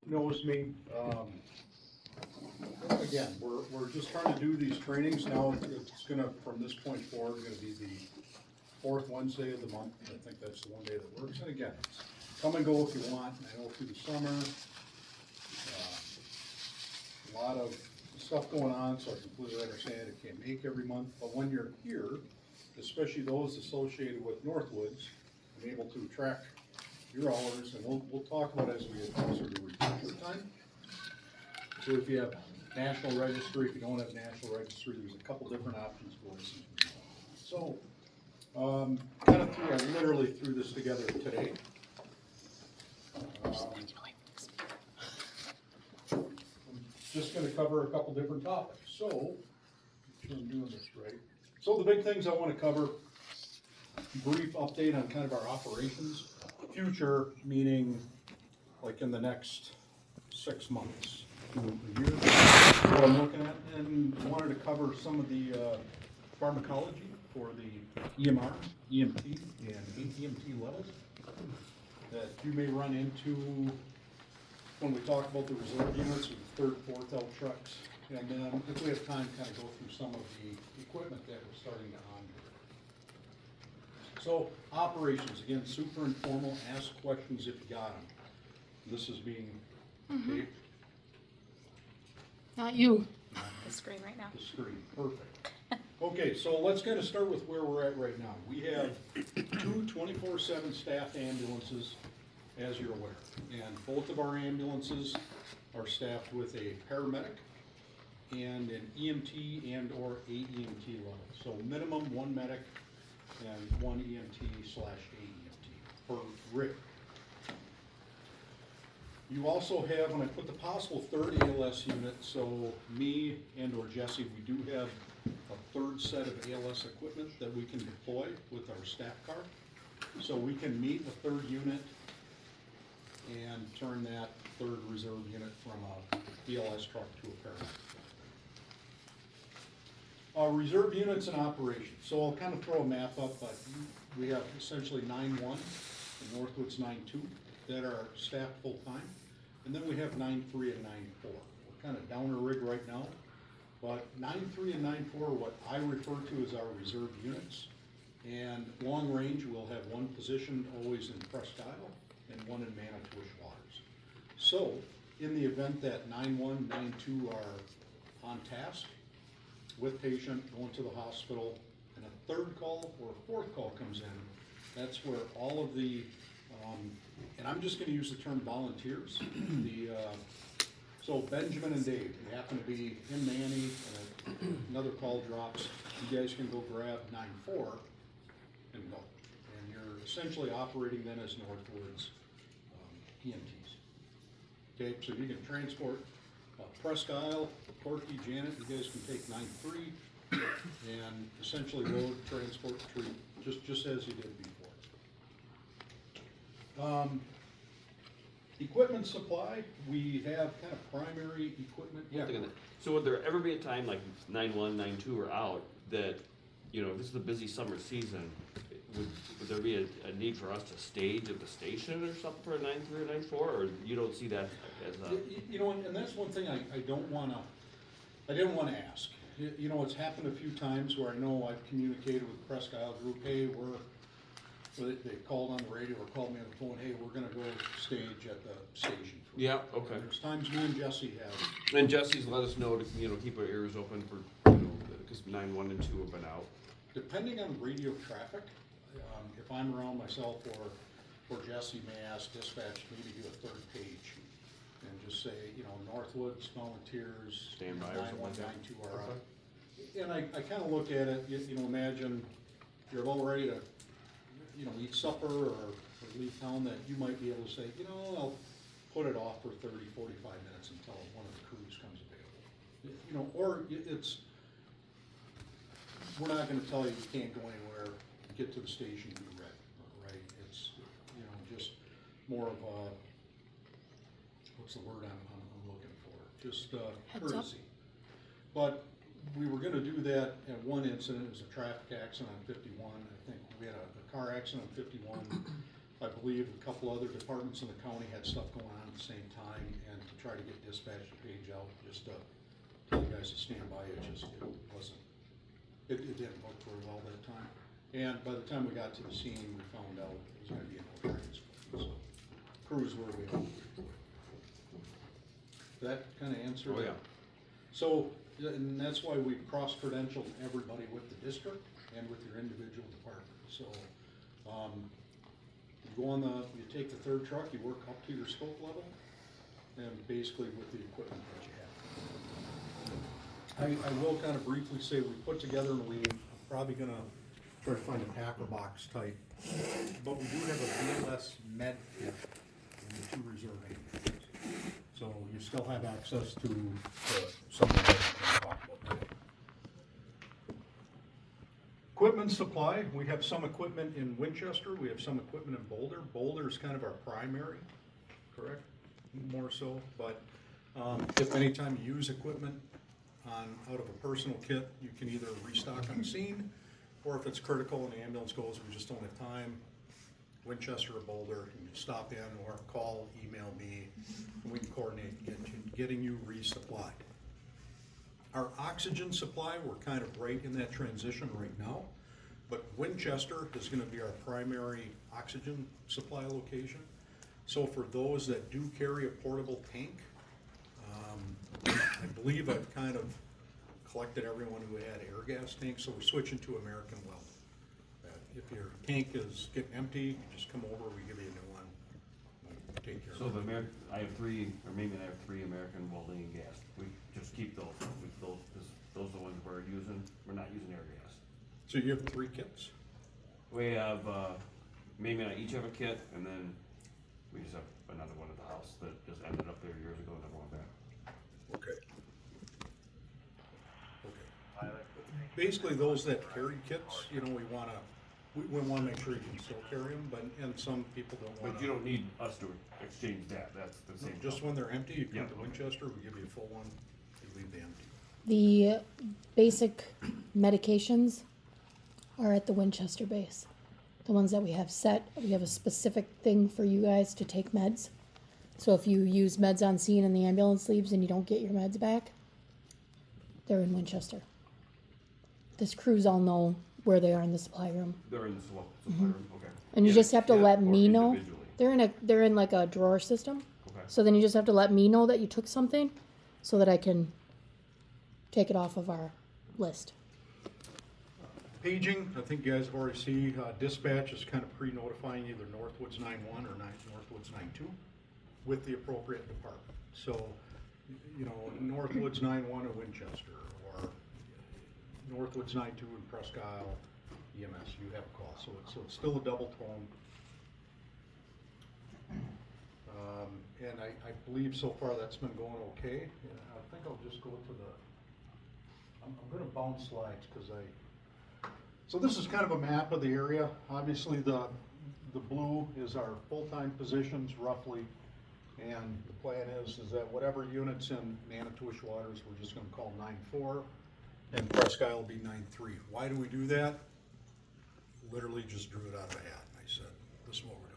knows me. Again, we're just trying to do these trainings now. It's gonna, from this point forward, gonna be the fourth Wednesday of the month. I think that's the one day that works. And again, come and go if you want. I know through the summer, a lot of stuff going on, so I completely understand it can't make every month. But when you're here, especially those associated with Northwoods, I'm able to track your hours, and we'll talk about as we get closer to refresher time. So if you have National Registry, if you don't have National Registry, there's a couple different options for us. So, I literally threw this together today. I'm just gonna cover a couple different topics. So, make sure I'm doing this right. So the big things I wanna cover, brief update on kind of our operations. Future, meaning like in the next 6 months to a year, what I'm looking at, and wanted to cover some of the pharmacology for the EMR, EMT, and AEMT levels that you may run into when we talk about the reserve units with third, fourth L trucks. And then if we have time, kind of go through some of the equipment that we're starting to onboard. So operations, again, super informal, ask questions if you got them. This is being taped. Not you. The screen right now. The screen, perfect. Okay, so let's kind of start with where we're at right now. We have two 24/7 staffed ambulances, as you're aware. And both of our ambulances are staffed with a paramedic and an EMT and or AEMT level. So minimum one medic and one EMT/AEMT per rig. You also have, when I put the possible third ALS unit, so me and or Jesse, we do have a third set of ALS equipment that we can deploy with our staff car. So we can meet a third unit and turn that third reserve unit from a BLS truck to a paramedic. Reserve units and operations. So I'll kind of throw a map up, but we have essentially 9-1 and Northwoods 9-2 that are staffed full time. And then we have 9-3 and 9-4. We're kind of down a rig right now, but 9-3 and 9-4 are what I refer to as our reserve units. And long range, we'll have one positioned always in Presque Isle and one in Manitowish Waters. So in the event that 9-1, 9-2 are on task with patient, going to the hospital, and a third call or a fourth call comes in, that's where all of the, and I'm just gonna use the term volunteers. So Benjamin and Dave, you happen to be in Manny, and another call drops, you guys can go grab 9-4 and go. And you're essentially operating then as Northwoods EMTs. Okay, so you can transport Presque Isle, Corky, Janet, you guys can take 9-3 and essentially load, transport, treat, just as you did before. Equipment supply, we have kind of primary equipment. Yeah. So would there ever be a time like 9-1, 9-2 are out that, you know, this is a busy summer season, would there be a need for us to stage at the station or something for a 9-3 or 9-4, or you don't see that as a? You know, and that's one thing I didn't want to ask. You know, it's happened a few times where I know I've communicated with Presque Isle Group, hey, they called on the radio or called me on the phone, hey, we're gonna go stage at the station. Yeah, okay. There's times me and Jesse have. And Jesse's let us know to, you know, keep our ears open for, you know, because 9-1 and 2 have been out. Depending on radio traffic, if I'm around myself or Jesse may ask dispatch maybe do a third page and just say, you know, Northwoods volunteers, Stand by or something 9-1, like that. 9-2 are up. And I kind of look at it, you know, imagine you're about ready to, you know, eat supper or leave town, that you might be able to say, you know, I'll put it off for 30, 45 minutes until one of the crews comes available. You know, or it's, we're not gonna tell you you can't go anywhere, get to the station, be ready, right? It's, you know, just more of a, what's the word I'm looking for? Just courtesy. But we were gonna do that at one incident. It was a traffic accident on 51. I think we had a car accident on 51. I believe a couple other departments in the county had stuff going on at the same time, and try to get dispatch page out, just to tell you guys to stand by, it wasn't, it didn't work very well that time. And by the time we got to the scene, we found out it was gonna be an occurrence, so crews were waiting. That kinda answered it? Oh, yeah. So, and that's why we cross-credentialed everybody with the district and with your individual department, so, you go on you take the third truck, you work up to your scope level, and basically with the equipment that you have. I will kind of briefly say, we put together and I'm probably gonna try to find a packer box type, but we do have a BLS med kit in the 2 reserve ambulances. So you still have access to some of the items we'll talk about today. Equipment supply, we have some equipment in Winchester, we have some equipment in Boulder. Boulder is kind of our primary, correct? More so, but if anytime you use equipment out of a personal kit, you can either restock on scene, or if it's critical and the ambulance goes, we just don't have time, Winchester or Boulder, you can stop in or call, email me, and we can coordinate getting you resupplied. Our oxygen supply, we're kind of right in that transition right now, but Winchester is gonna be our primary oxygen supply location. So for those that do carry a portable tank, I believe I've kind of collected everyone who had air gas tanks, so we're switching to American Well. If your tank is getting empty, you just come over, we give you a new one, we take care So of it. I have 3, or maybe I have 3 American welding and gas. We just keep those, those are the ones we're using, we're not using air gas. So you have 3 kits? We have, maybe I each have a kit, and then we just have another one at the house that just ended up there years ago and never went back. Okay. Basically, those that carry kits, you know, we wanna make sure you can still carry them, and some people don't wanna. But you don't need us to exchange that, that's the same. Just when they're empty, you come Yeah, to okay. Winchester, we give you a full one, you leave the empty. The basic medications are at the Winchester base. The ones that we have set, we have a specific thing for you guys to take meds. So if you use meds on scene and the ambulance leaves and you don't get your meds back, they're in Winchester. This crews all know where they are in the supply room. They're in the supply room, okay. And you In just a have to kit let or me know. individually? They're in like a drawer system. Okay. So then you just have to let me know that you took something so that I can take it off of our list. Paging, I think you guys have already seen, dispatch is kind of pre-notifying either Northwoods 9-1 or Northwoods 9-2 with the appropriate department. So, you know, Northwoods 9-1 or Winchester, or Northwoods 9-2 and Presque Isle EMS, you have a call. So it's still a double tone. And I believe so far that's been going okay. And I think I'll just go to I'm gonna bounce slides because so this is kind of a map of the area. Obviously the blue is our full-time positions roughly. And the plan is that whatever units in Manitowish Waters, we're just gonna call 9-4, and Presque Isle will be 9-3. Why do we do that? Literally just drew it out of a hat. I said, this is what we're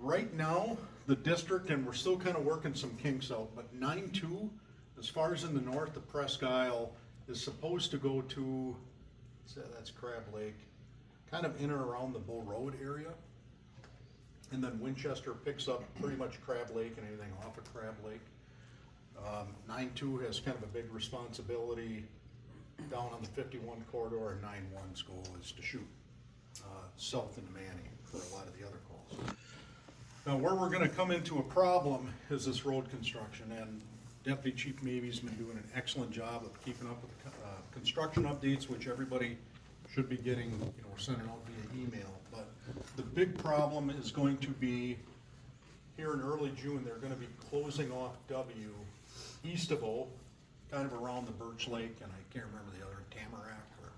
doing. Right now, the district, and we're still kind of working some kinks out, but 9-2, as far as in the north, the Presque Isle is supposed to go to, that's Crab Lake, kind of in or around the Bull Road area. And then Winchester picks up pretty much Crab Lake and anything off of Crab Lake. 9-2 has kind of a big responsibility down on the 51 corridor, and 9-1's goal is to shoot south into Manning for a lot of the other calls. Now, where we're gonna come into a problem is this road construction, and Deputy Chief Mavy's been doing an excellent job of keeping up with construction updates, which everybody should be getting, you know, we're sending out via email. But the big problem is going to be here in early June, they're gonna be closing off W east of O, kind of around the Birch Lake, and I can't remember the other, Tamarack or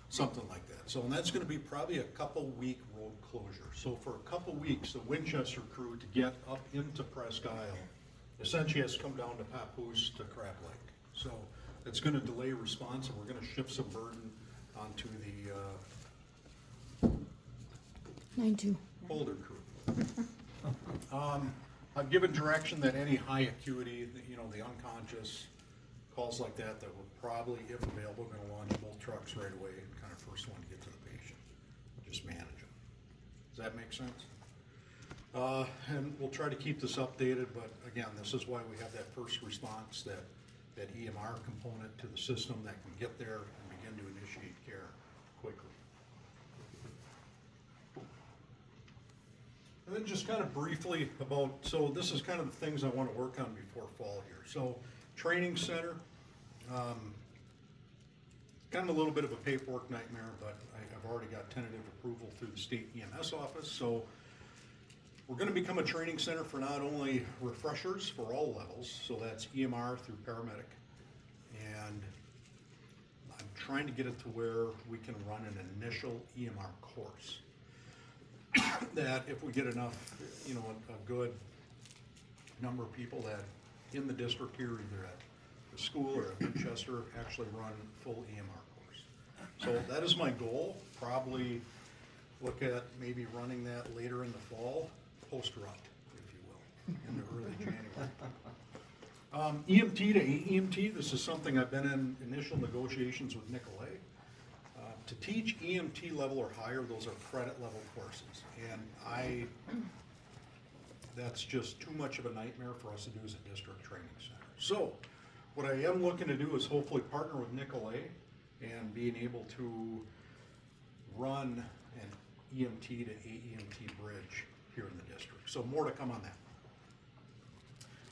something like that. So, and that's gonna be probably a couple-week road closure. So for a couple weeks, the Winchester crew to get up into Presque Isle essentially has come down to Papoose to Crab Lake. So it's gonna delay response, and we're gonna shift some burden onto the 9-2. Boulder crew. I've given direction that any high acuity, you know, the unconscious, calls like that, that we're probably, if available, gonna launch both trucks right away and kind of first one to get to the patient. Just manage them. Does that make sense? And we'll try to keep this updated, but again, this is why we have that first response, that EMR component to the system that can get there and begin to initiate care quickly. And then just kind of briefly about, so this is kind of the things I want to work on before fall here. So training center, kind of a little bit of a paperwork nightmare, but I've already got tentative approval through the state EMS office. So we're going to become a training center for not only refreshers for all levels, so that's EMR through paramedic, and I'm trying to get it to where we can run an initial EMR course. That if we get enough, you know, a good number of people that in the district here, either at the school or at Winchester, actually run full EMR course. So that is my goal. Probably look at maybe running that later in the fall, post-rut, if you will, in the early January. EMT to AEMT, this is something I've been in initial negotiations with Nicolay. To teach EMT level or higher, those are credit level courses. And that's just too much of a nightmare for us to do as a district training center. So what I am looking to do is hopefully partner with Nicolay and being able to run an EMT to AEMT bridge here in the district. So more to come on that.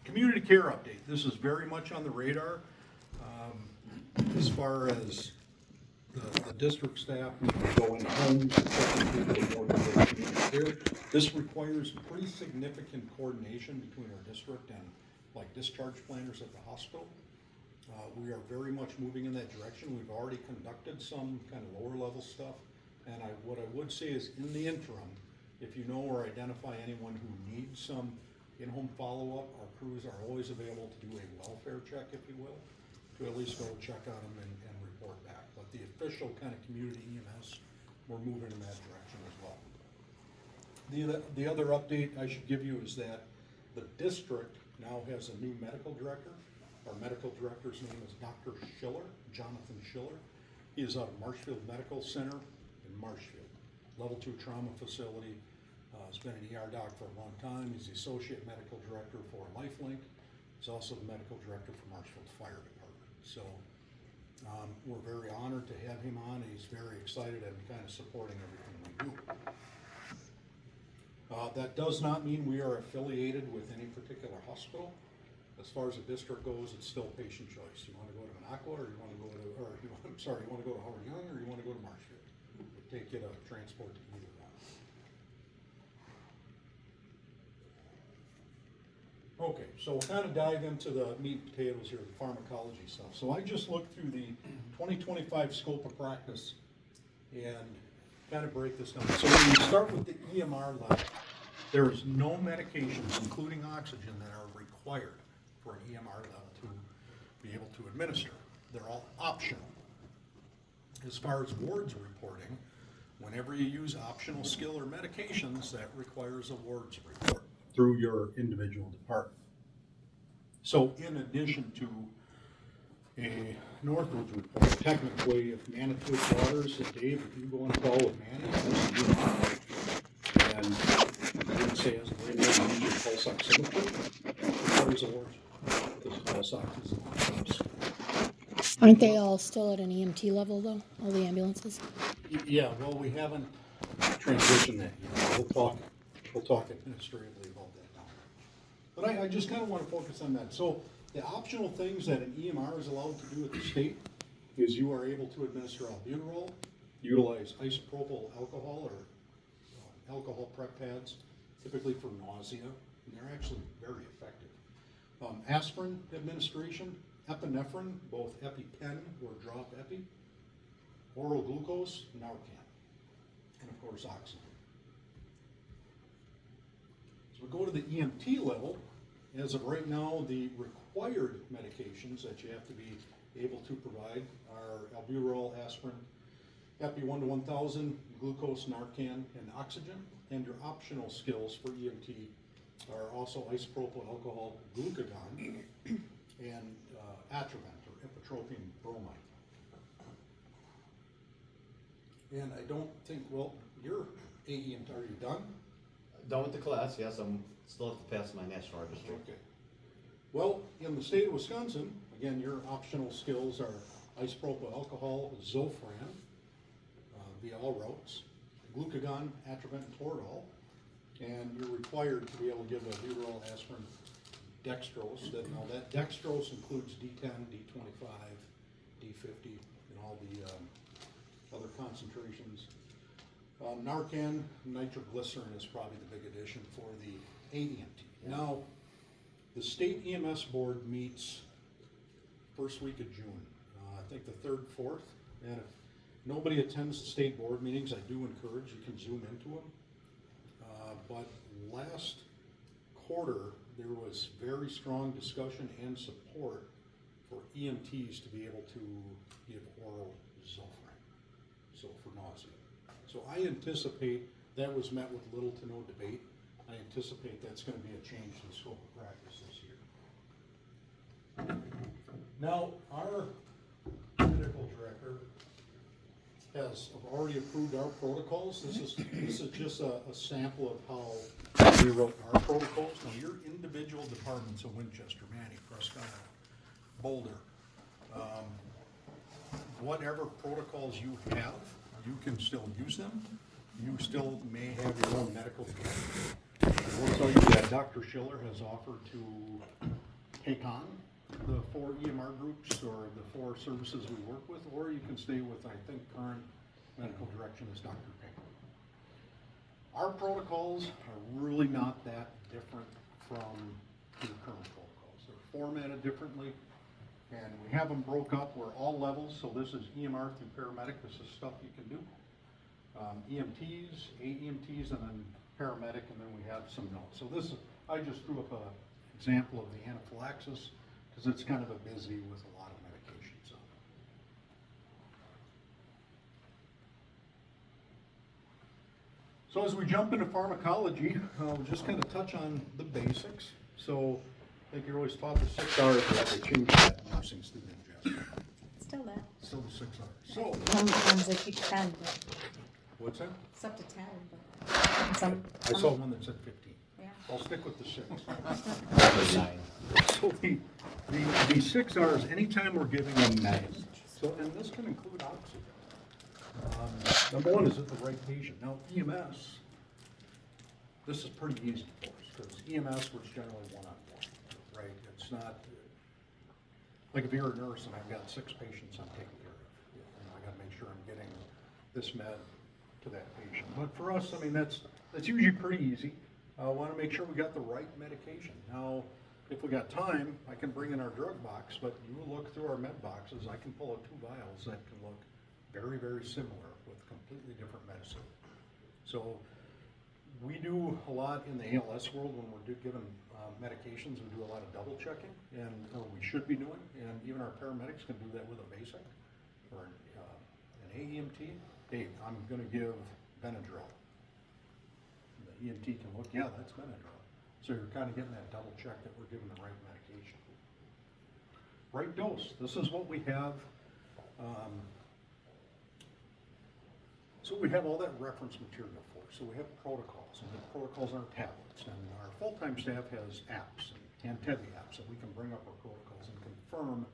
Community care update. This is very much on the radar as far as the district staff need to go in homes and taking people to more community care. This requires pretty significant coordination between our district and like discharge planners at the hospital. We are very much moving in that direction. We've already conducted some kind of lower level stuff. And what I would say is in the interim, if you know or identify anyone who needs some in-home follow-up, our crews are always available to do a welfare check, if you will, to at least go check on them and report back. But the official kind of community EMS, we're moving in that direction as well. The other update I should give you is that the district now has a new medical director. Our medical director's name is Dr. Schiller, Jonathan Schiller. He is out of Marshfield Medical Center in Marshfield, level 2 trauma facility. Has been an ER doc for a long time. He's the associate medical director for LifeLink. He's also the medical director for Marshfield Fire Department. So we're very honored to have him on. He's very excited and kind of supporting everything we do. That does not mean we are affiliated with any particular hospital. As far as the district goes, it's still patient choice. You want to go to Minocqua, or you want to go to, you want to go to Howard Young, or you want to go to Marshfield. We'll take you to transport to either one. Okay, so we'll kind of dive into the meat and potatoes here, the pharmacology stuff. So I just looked through the 2025 scope of practice and kind of break this down. So when you start with the EMR level, there is no medications, including oxygen, that are required for an EMR level to be able to administer. They're all optional. As far as wards reporting, whenever you use optional skill or medications, that requires a wards report through your individual department. So in addition to a Northwoods report, technically if Manitowoc Waters, if Dave, if you go on a call with Manny, and I would say as a right now, you use your pulse oximeter, there's a wards, because pulse ox is Aren't they all still at an EMT level though, all the ambulances? Yeah, well, we haven't transitioned that yet. We'll talk administratively about that now. But I just kind of want to focus on that. So the optional things that an EMR is allowed to do at the state is you are able to administer albuterol, utilize isopropyl alcohol or alcohol prep pads, typically for nausea, and they're actually very effective. Aspirin administration, epinephrine, both EpiPen or drop epi, oral glucose, Narcan, and of course oxygen. So we go to the EMT level. As of right now, the required medications that you have to be able to provide are albuterol, aspirin, Epi 1 to 1000, glucose, Narcan, and oxygen. And your optional skills for EMT are also isopropyl alcohol glucagon and atrovent or ipratropium bromide. And I don't think, well, you're AE, are you done? Done with the class, yes, I'm still have to pass my national registry. Okay. Well, in the state of Wisconsin, again, your optional skills are isopropyl alcohol, Zofran, via all routes, glucagon, atrovent, and Toradol, and you're required to be able to give a butyrol, aspirin, dextrose. Now that dextrose includes D10, D25, D50, and all the other concentrations. Narcan, nitroglycerin is probably the big addition for the AEMT. Now, the state EMS board meets first week of June, I think the 3rd, 4th, and if nobody attends the state board meetings, I do encourage you can Zoom into them. But last quarter, there was very strong discussion and support for EMTs to be able to give oral Zofran, so for nausea. So I anticipate that was met with little to no debate. I anticipate that's going to be a change in the scope of practice this year. Now, our medical director has already approved our protocols. This is just a sample of how we wrote our protocols. Now, your individual departments of Winchester, Manny, Prescott, Boulder, whatever protocols you have, you can still use them. You still may have your own medical director. I will tell you that Dr. Schiller has offered to take on the 4 EMR groups or the 4 services we work with, or you can stay with, I think, current medical direction is Dr. Pink. Our protocols are really not that different from your current protocols. They're formatted differently, and we have them broke up. We're all levels, so this is EMR through paramedic. This is stuff you can do. EMTs, AEMTs, and then paramedic, and then we have some notes. So this is, I just threw up an example of the anaphylaxis because it's kind of a busy with a lot of medications on it. So as we jump into pharmacology, we'll just kind of touch on the basics. So I think you're always taught the 6 R's, but they changed that in nursing student ingest. Still that. Still the 6 R's. So, Sometimes they keep 10, but what's that? it's up to 10, but some. I saw one that said 15. Yeah. I'll stick with the 6. 9. So the 6 R's, anytime we're giving a medicine, so, and this can include oxygen. Number 1, is it the right patient? Now, EMS, this is pretty easy for us, because EMS was generally one-on-one, right? It's not, like if you're a nurse and I've got 6 patients I'm taking care of, I gotta make sure I'm getting this med to that patient. But for us, I mean, that's usually pretty easy. I wanna make sure we got the right medication. Now, if we got time, I can bring in our drug box, but you look through our med boxes, I can pull out 2 vials that can look very, very similar with completely different medicine. So we do a lot in the ALS world when we're giving medications. We do a lot of double checking, and we should be doing, and even our paramedics can do that with a basic or an AEMT. Hey, I'm going to give Benadryl. The EMT can look, yeah, that's Benadryl. So you're kind of getting that double check that we're giving the right medication. Right dose. This is what we have. So we have all that reference material for. So we have protocols, and the protocols are tablets, and our full-time staff has apps and Tevi apps that we can bring up our protocols and confirm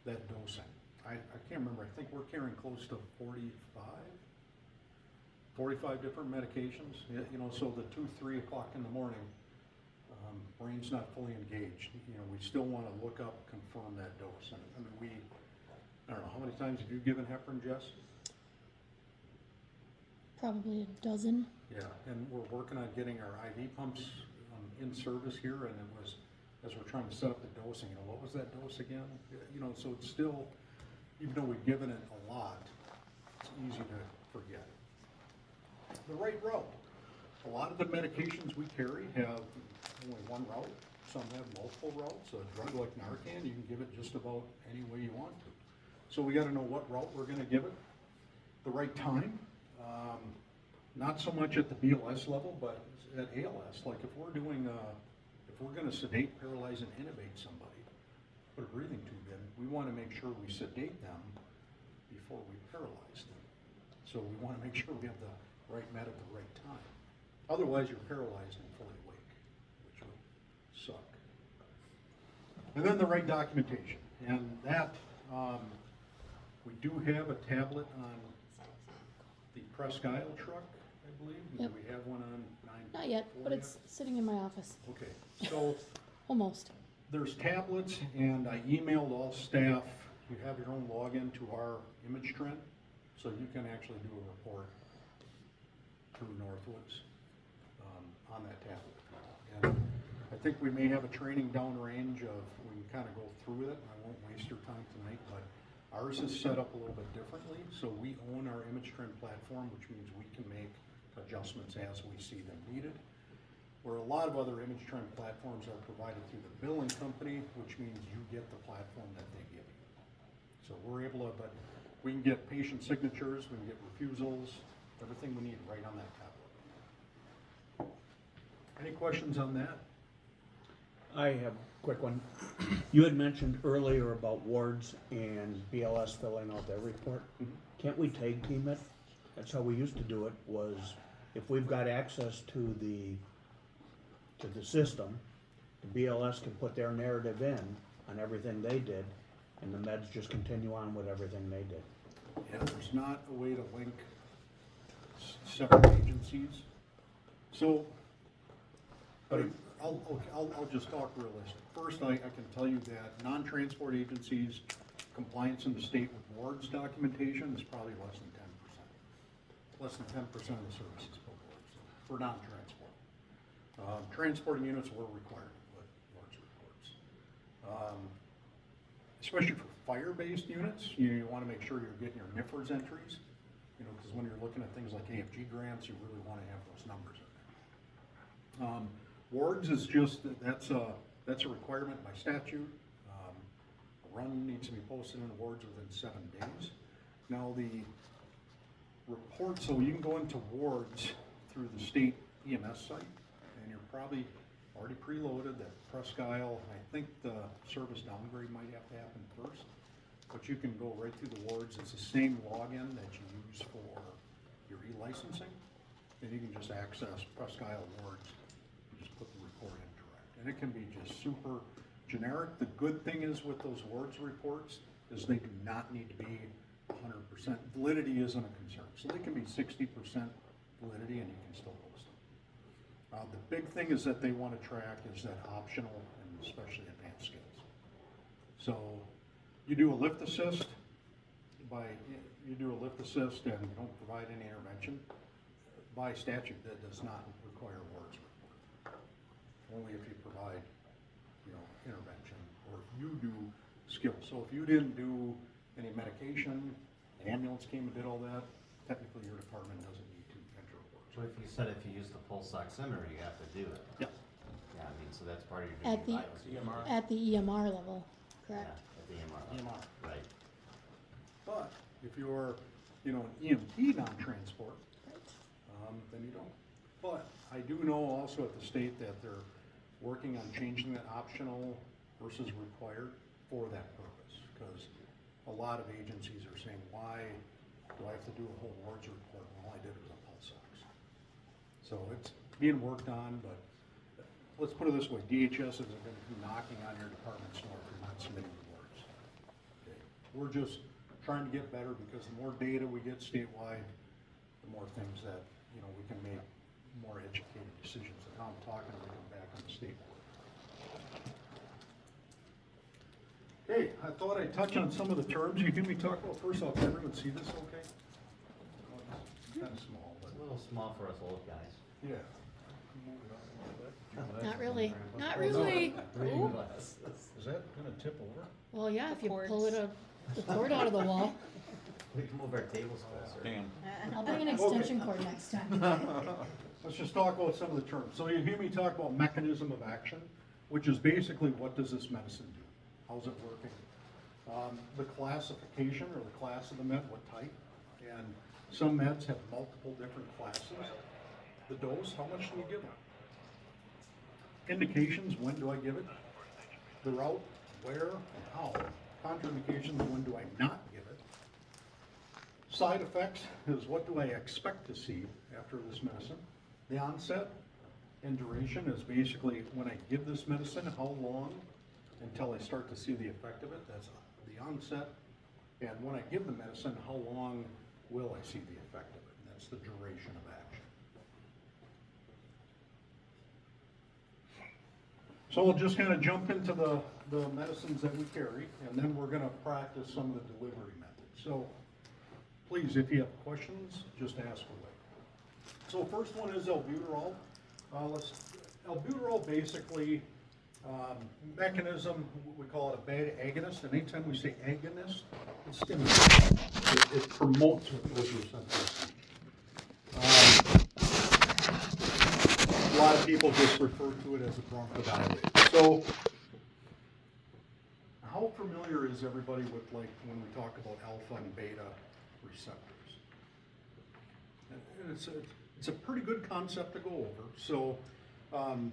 that dosing. I can't remember. I think we're carrying close to 45 different medications. You know, so the 2, 3 o'clock in the morning, brain's not fully engaged. You know, we still want to look up, confirm that dose. And I mean, I don't know, how many times have you given heparin, Jess? Probably a dozen. Yeah, and we're working on getting our IV pumps in service here, and it was, as we're trying to set up the dosing, you know, what was that dose again? You know, so it's still, even though we've given it a lot, it's easy to forget. The right route. A lot of the medications we carry have only one route. Some have multiple routes. A drug like Narcan, you can give it just about any way you want to. So we got to know what route we're going to give it, the right time. Not so much at the BLS level, but at ALS. Like if we're doing if we're gonna sedate, paralyze, and intubate somebody, put a breathing tube in, we wanna make sure we sedate them before we paralyze them. So we wanna make sure we have the right med at the right time. Otherwise, you're paralyzed and fully awake, which would suck. And then the right documentation, and that, we do have a tablet on the Presque Isle truck, I believe. Yep. Do we have one on 9? Not yet, but it's sitting in my office, Okay, so almost. there's tablets, and I emailed all staff, you have your own login to our image trend, so you can actually do a report through Northwoods on that tablet. And I think we may have a training downrange of, we can kind of go through it, and I won't waste your time tonight, but ours is set up a little bit differently, so we own our image trend platform, which means we can make adjustments as we see them needed. Where a lot of other image trend platforms are provided through the billing company, which means you get the platform that they give you. So we're able to, but we can get patient signatures, we can get refusals, everything we need right on that tablet. Any questions on that? I have a quick one. You had mentioned earlier about wards and BLS filling out their report. Can't we tag team it? That's how we used to do it, was if we've got access to the system, the BLS can put their narrative in on everything they did, and the meds just continue on with everything they did. Yeah, there's not a way to link separate agencies. So, but I'll just talk realistic. First, I can tell you that non-transport agencies' compliance in the state with wards documentation is probably less than 10%. Less than 10% of the services for wards, for non-transport. Transporting units were required with wards reports. Especially for fire-based units, you want to make sure you're getting your NIFRS entries, because when you're looking at things like AFG grants, you really want to have those numbers in there. Wards is just, that's a requirement by statute. A run needs to be posted in the wards within 7 days. Now the report, so you can go into wards through the state EMS site, and you're probably already preloaded that Presque Isle. I think the service downgrade might have to happen first, but you can go right through the wards. It's the same login that you use for your e-licensing, and you can just access Presque Isle wards and just put the report in direct. And it can be just super generic. The good thing is with those wards reports is they do not need to be 100%. Validity isn't a concern. So they can be 60% validity and you can still post them. The big thing is that they want to track is that optional and especially advanced skills. So you do a lift assist and you don't provide any intervention. By statute, that does not require a wards report. Only if you provide, intervention or if you do skills. So if you didn't do any medication, the ambulance came and did all that, technically your department doesn't need to enter a wards. So if you said if you use the pulse oximeter, you have to do it. Yep. Yeah, I mean, so that's part of your At daily the- vitals. At the EMR level, Yeah, correct? at the EMR. level. EMR. Right. But if you're, an EMT non-transport, then you don't. But I do know also at the state that they're working on changing that optional versus required for that purpose. Because a lot of agencies are saying, why do I have to do a whole wards report when all I did was a pulse ox? So it's being worked on, but let's put it this way, DHS isn't going to be knocking on your department's door if you're not submitting the wards. Okay. We're just trying to get better because the more data we get statewide, the more things that, we can make more educated decisions. And now I'm talking, we come back on the state board. Okay, I thought I'd touch on some of the terms. You hear me talk about first off, can everyone see this okay? It's kind of small, but. It's a little small for us old guys. Yeah. Not really, not really. Reading Ooh. glasses. Is that gonna tip over? Well, yeah, if you Cords. pull the cord out of the wall. We can move our tables closer. I'll bring an extension cord next time. Let's just talk about some of the terms. So you hear me talk about mechanism of action, which is basically what does this medicine do? How's it working? The classification or the class of the med, what type? And some meds have multiple different classes. The dose, how much do you give them? Indications, when do I give it? The route, where, and how. Contraindications, when do I not give it? Side effects is what do I expect to see after this medicine? The onset and duration is basically when I give this medicine, how long until I start to see the effect of it? That's the onset. And when I give the medicine, how long will I see the effect of it? And that's the duration of action. So we'll just kind of jump into the medicines that we carry, and then we're going to practice some of the delivery methods. So please, if you have questions, just ask away. So first one is albuterol. Albuterol basically, mechanism, we call it a beta agonist, and anytime we say agonist, it stimulates. It promotes what those receptors. A lot of people just refer to it as a bronchodilator. So, how familiar is everybody with, like, when we talk about alpha and beta receptors? And it's a pretty good concept to go over. So, on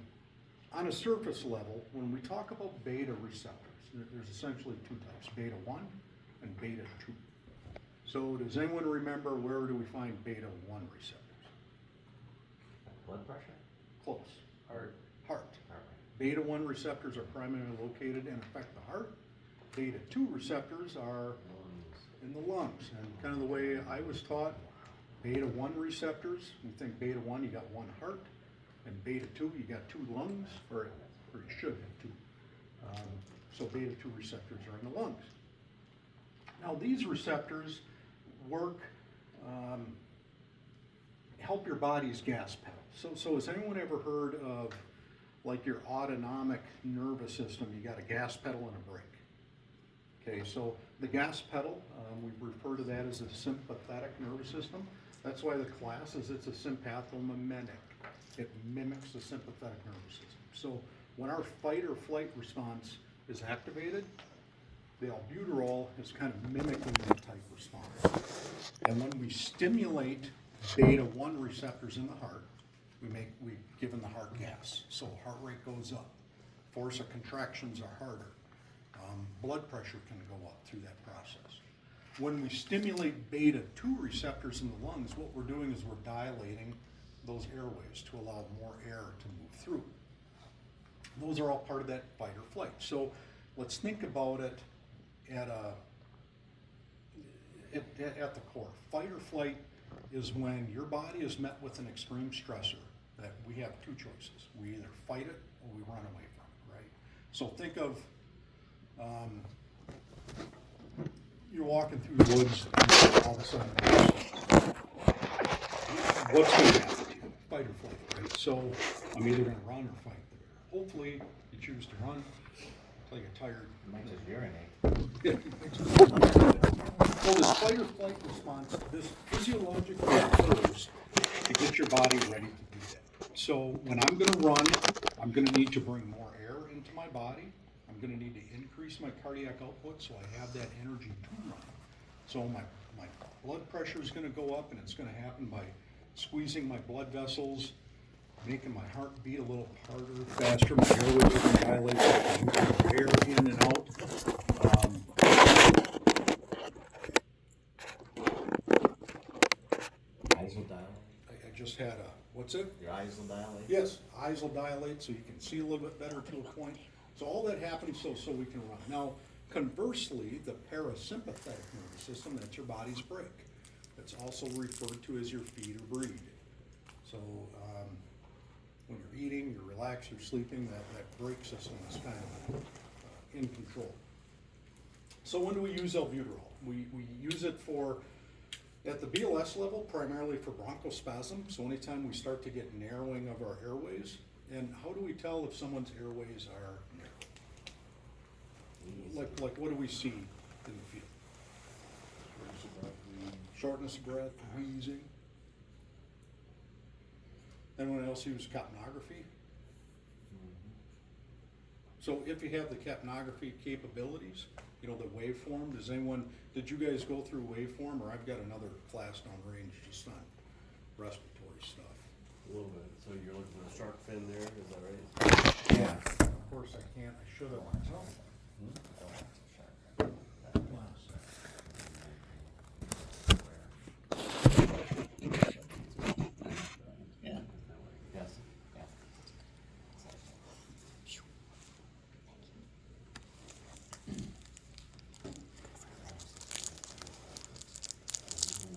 a surface level, when we talk about beta receptors, there's essentially two types, beta 1 and beta 2. So does anyone remember where do we find beta 1 receptors? Blood pressure? Close. Heart. Heart. Heart. Beta 1 receptors are primarily located and affect the heart. Beta 2 receptors are in the lungs. And kind of the way I was taught, beta 1 receptors, you think beta 1, you got one heart. And beta 2, you got two lungs, or you should have two. So beta 2 receptors are in the lungs. Now these receptors work, help your body's gas pedal. So has anyone ever heard of, like, your autonomic nervous system, you got a gas pedal and a brake? Okay, so the gas pedal, we refer to that as a sympathetic nervous system. That's why the class is it's a sympathomimetic. It mimics the sympathetic nervous system. So when our fight or flight response is activated, the albuterol is kind of mimicking that type response. And when we stimulate beta 1 receptors in the heart, we've given the heart gas. So heart rate goes up. Force of contractions are harder. Blood pressure can go up through that process. When we stimulate beta 2 receptors in the lungs, what we're doing is we're dilating those airways to allow more air to move through. Those are all part of that fight or flight. So let's think about it at the core. Fight or flight is when your body is met with an extreme stressor that we have two choices. We either fight it or we run away from it, right? So think of you're walking through the woods and all of a sudden, what's going to happen to you? Fight or flight, right? So I'm either going to run or fight the bear. Hopefully you choose to run until you get tired. You might just urinate. So this fight or flight response, this physiologically occurs to get your body ready to do that. So when I'm going to run, I'm going to need to bring more air into my body. I'm going to need to increase my cardiac output so I have that energy to run. So my blood pressure is going to go up, and it's going to happen by squeezing my blood vessels, making my heart beat a little harder, faster. My airways are going to dilate, so I can move air in and out. Eyes will dilate. I just had a, what's it? Your eyes will dilate. Yes, eyes will dilate so you can see a little bit better to a point. So all that happens so we can run. Now, conversely, the parasympathetic nervous system, that's your body's brake. That's also referred to as your feed or breathe. So when you're eating, you're relaxed, you're sleeping, that brake system is kind of in control. So when do we use albuterol? We use it for, at the BLS level, primarily for bronchospasm. So anytime we start to get narrowing of our airways, and how do we tell if someone's airways are narrow? Like what do we see in the field? Shortness of breath, wheezing. Anyone else use capnography? So if you have the capnography capabilities, you know, the waveform, did you guys go through waveform, or I've got another class down range just on respiratory stuff. A little bit, so you're looking for a shark fin there, is that right? Yeah. Of course, I can't, I should have. Yes. Yeah.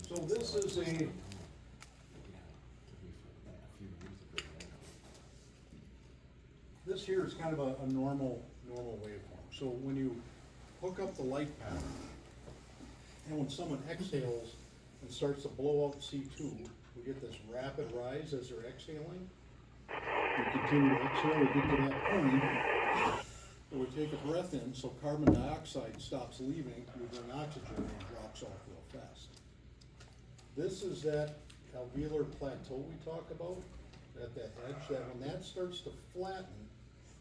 So this is a, this here is kind of a normal waveform. So when you hook up the light pattern, and when someone exhales and starts to blow out C2, we get this rapid rise as they're exhaling. We continue to exhale, we get to that point, and we take a breath in, so carbon dioxide stops leaving, we bring oxygen and it drops off real fast. This is that alveolar plateau we talk about, at that edge, that when that starts to flatten,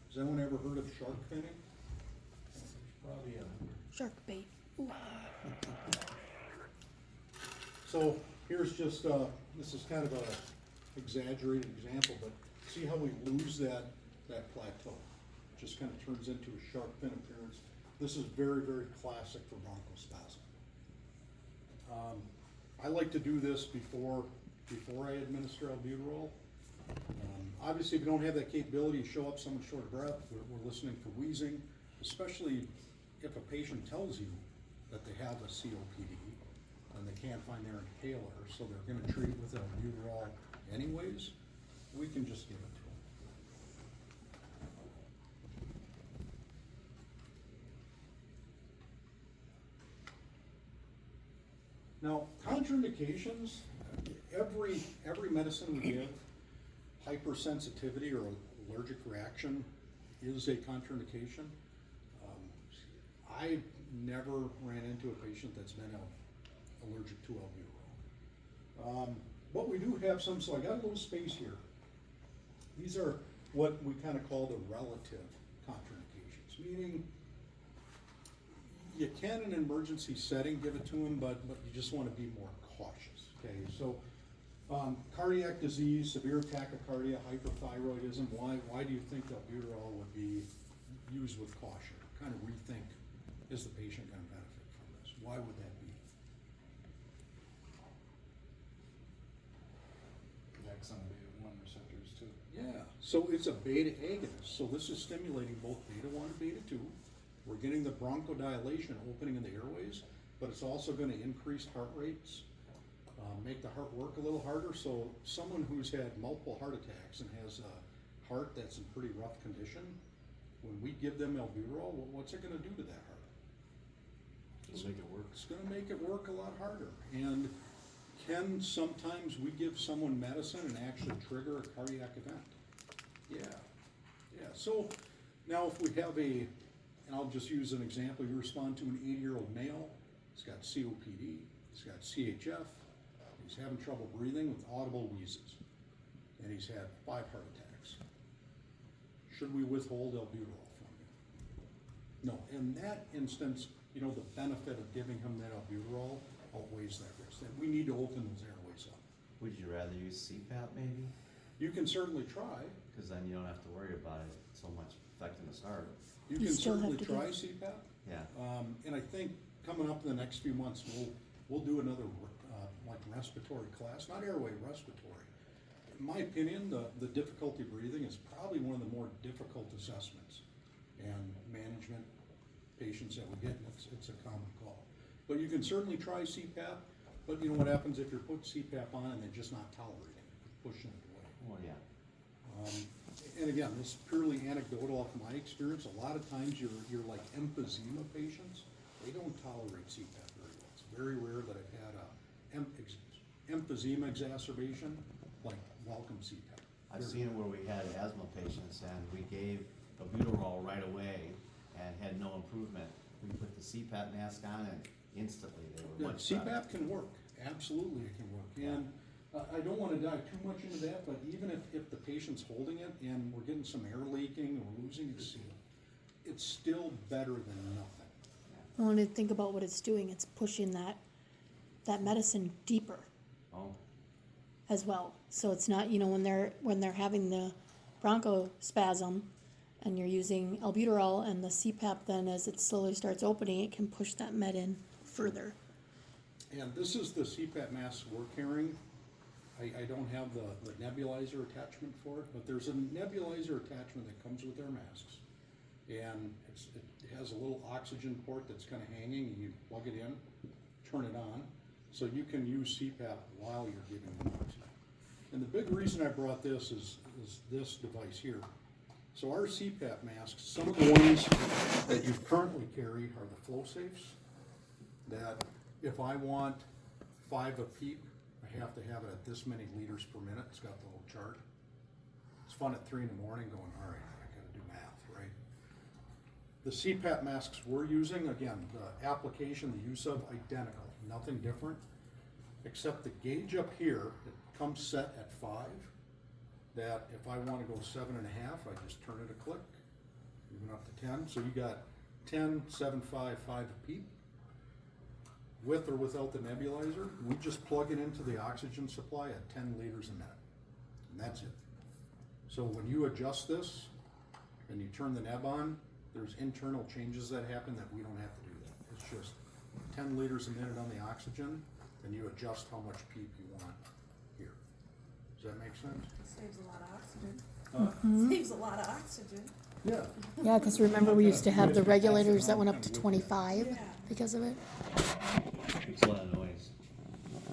has anyone ever heard of shark finning? Probably Shark bait. Ooh. So here's just, this is kind of a exaggerated example, but see how we lose that plateau? It just kind of turns into a shark fin appearance. This is very, very classic for bronchospasm. I like to do this before I administer albuterol. Obviously, if you don't have that capability, you show up someone short of breath, we're listening for wheezing, especially if a patient tells you that they have a COPD and they can't find their inhaler, so they're gonna treat it with albuterol anyways, we can just give it to them. Now, contraindications, every medicine we give, hypersensitivity or allergic reaction is a contraindication. I never ran into a patient that's been allergic to albuterol. But we do have some, so I got a little space here. These are what we kind of call the relative contraindications, meaning you can in an emergency setting give it to them, but you just want to be more cautious, okay? So cardiac disease, severe tachycardia, hyperthyroidism, why do you think albuterol would be used with caution? Kind of rethink, is the patient going to benefit from this? Why would that be? Some beta-1 receptors too. Yeah, so it's a beta agonist, so this is stimulating both beta-1 and beta-2. We're getting the bronchodilation opening in the airways, but it's also going to increase heart rates, make the heart work a little harder. So someone who's had multiple heart attacks and has a heart that's in pretty rough condition, when we give them albuterol, what's it going to do to that heart? Just make it work. It's going to make it work a lot harder. And can sometimes we give someone medicine and actually trigger a cardiac event? Yeah. So now if we have and I'll just use an example, you respond to an 80-year-old male, he's got COPD, he's got CHF, he's having trouble breathing with audible wheezes, and he's had 5 heart attacks. Should we withhold albuterol from him? No, in that instance, the benefit of giving him that albuterol outweighs that risk. That we need to open those airways up. Would you rather use CPAP maybe? You can certainly try. Because then you don't have to worry about it so much affecting the heart. You You can still have certainly to try give- CPAP. Yeah. And I think coming up in the next few months, we'll do another like respiratory class, not airway, respiratory. In my opinion, the difficulty breathing is probably one of the more difficult assessments and management patients that we get, and it's a common call. But you can certainly try CPAP, but you know what happens if you're putting CPAP on and they're just not tolerating it, pushing it away. Well, yeah. And again, this is purely anecdotal off my experience. A lot of times you're like emphysema patients, they don't tolerate CPAP very well. It's very rare that I've had a emphysema exacerbation, like welcome CPAP. I've seen it where we had asthma patients and we gave albuterol right away and had no improvement. We put the CPAP mask on and instantly they were Yeah, much better. CPAP can work, absolutely it can work. And I don't wanna dive too much into that, but even if the patient's holding it and we're getting some air leaking or losing its seal, it's still better than nothing. I want to think about what it's doing. It's pushing that medicine deeper. Oh, as well. So it's not, when they're having the bronchospasm and you're using albuterol and the CPAP, then as it slowly starts opening, it can push that med in further. And this is the CPAP mask we're carrying. I don't have the nebulizer attachment for it, but there's a nebulizer attachment that comes with their masks. And it has a little oxygen port that's kind of hanging, and you plug it in, turn it on, so you can use CPAP while you're giving them oxygen. And the big reason I brought this is this device here. So our CPAP masks, some of the ones that you currently carry are the flow safes, that if I want 5 a peep, I have to have it at this many liters per minute. It's got the little chart. It's fun at 3 in the morning going, all right, I gotta do math, right? The CPAP masks we're using, again, the application, the use of, identical, nothing different, except the gauge up here, it comes set at 5, that if I wanna go 7.5, I just turn it a click, even up to 10. So you got 10, 7, 5, 5 a peep. With or without the nebulizer, we just plug it into the oxygen supply at 10 liters a minute, and that's it. So when you adjust this and you turn the neb on, there's internal changes that happen that we don't have to do that. It's just 10 liters a minute on the oxygen, and you adjust how much PEEP you want here. Does that make sense? Saves a lot of oxygen. Saves a lot of oxygen. Yeah. Yeah, because remember we used to have the regulators that went up to 25 Yeah. because of it? It's a lot of noise.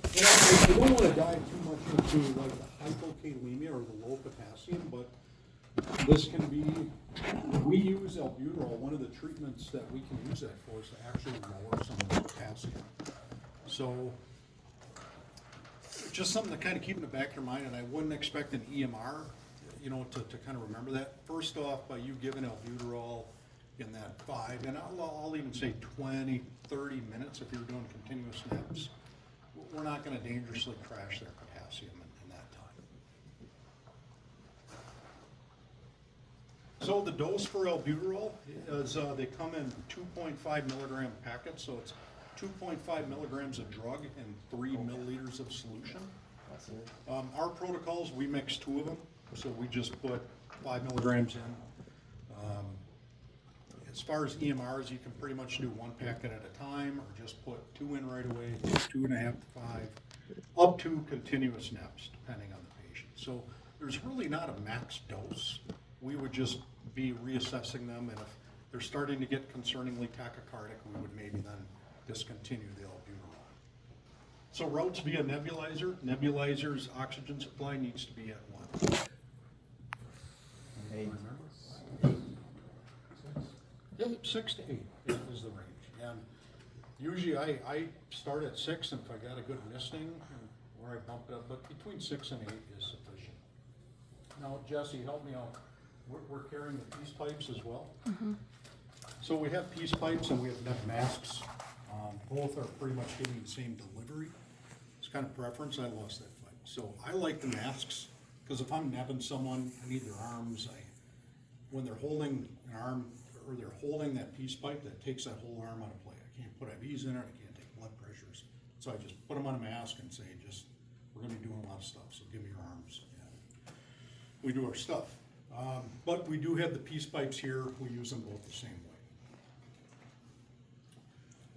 And I don't want to dive too much into like the hypokalemia or the low potassium, but this can be, we use albuterol, one of the treatments that we can use that for is to actually lower some of the potassium. So, just something to kind of keep in the back of your mind, and I wouldn't expect an EMR, to kind of remember that. First off, by you giving albuterol in that 5, and I'll even say 20, 30 minutes if you're doing continuous naps, we're not going to dangerously crash their potassium in that time. So the dose for albuterol is, they come in 2.5 milligram packets, so it's 2.5 milligrams of drug and 3 milliliters of solution. That's it. Our protocols, we mix 2 of them, so we just put 5 milligrams in. As far as EMRs, you can pretty much do 1 packet at a time, or just put 2 in right away, 2.5 to 5, up to continuous naps, depending on the patient. So there's really not a max dose. We would just be reassessing them, and if they're starting to get concerningly tachycardic, we would maybe then discontinue the albuterol. So routes via nebulizer. Nebulizer's oxygen supply needs to be at 1. Hey, Yep, 6 to 8 is the range. And usually I start at 6, and if I got a good misting, where I bump it up, but between 6 and 8 is sufficient. Now, Jesse, help me out. We're carrying the peace pipes as well. So we have peace pipes and we have neb masks. Both are pretty much giving the same delivery. It's kind of preference. I lost that fight. So I like the masks, because if I'm nebbing someone, I need their arms. When they're holding an arm, or they're holding that peace pipe, that takes that whole arm out of play. I can't put IVs in it, I can't take blood pressures. So I just put them on a mask and say, we're gonna be doing a lot of stuff, so give me your arms. And we do our stuff. But we do have the peace pipes here, we use them both the same way.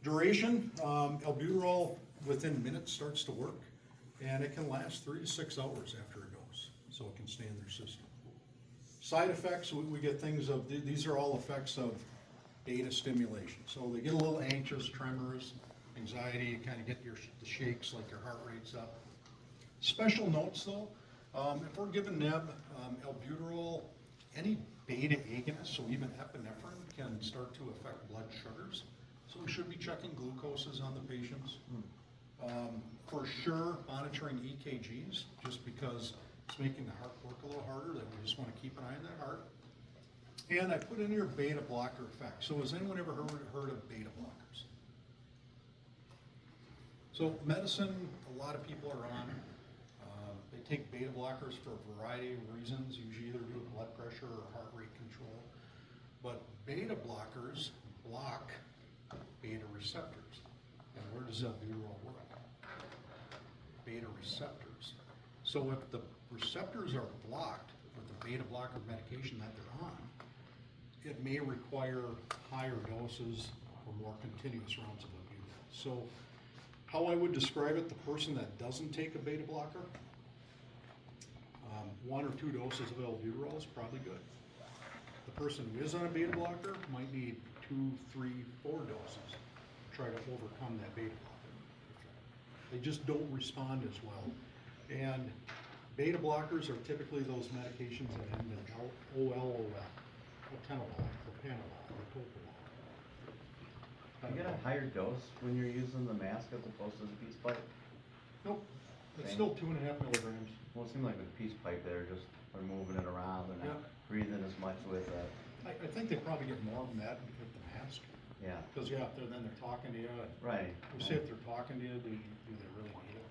Duration, albuterol within minutes starts to work, and it can last 3 to 6 hours after a dose, so it can stay in their system. Side effects, we get things of, these are all effects of beta stimulation. So they get a little anxious, tremors, anxiety, you kind of get the shakes, like your heart rate's up. Special notes though, if we're giving neb, albuterol, any beta agonist, so even epinephrine, can start to affect blood sugars. So we should be checking glucoses on the patients. For sure, monitoring EKGs, just because it's making the heart work a little harder, that we just want to keep an eye on that heart. And I put in here beta blocker effect. So has anyone ever heard of beta blockers? So medicine, a lot of people are on. They take beta blockers for a variety of reasons, usually either due to blood pressure or heart rate control. But beta blockers block beta receptors. And where does albuterol work? Beta receptors. So if the receptors are blocked with the beta blocker medication that they're on, it may require higher doses or more continuous rounds of albuterol. So how I would describe it, the person that doesn't take a beta blocker, 1 or 2 doses of albuterol is probably good. The person who is on a beta blocker might need 2, 3, 4 doses to try to overcome that beta blocker. They just don't respond as well. And beta blockers are typically those medications that end in OLOL, atenolol, propanolol, or toprolol. You get a higher dose when you're using the mask as opposed to the peace pipe? Nope, it's still 2.5 milligrams. Well, it seemed like with the peace pipe, they're moving it around, they're not Yeah. breathing as much with it. I think they probably get more than that with the mask. Yeah, Because yeah, if they're talking to you, and right. we say if they're talking to you, do they really need it?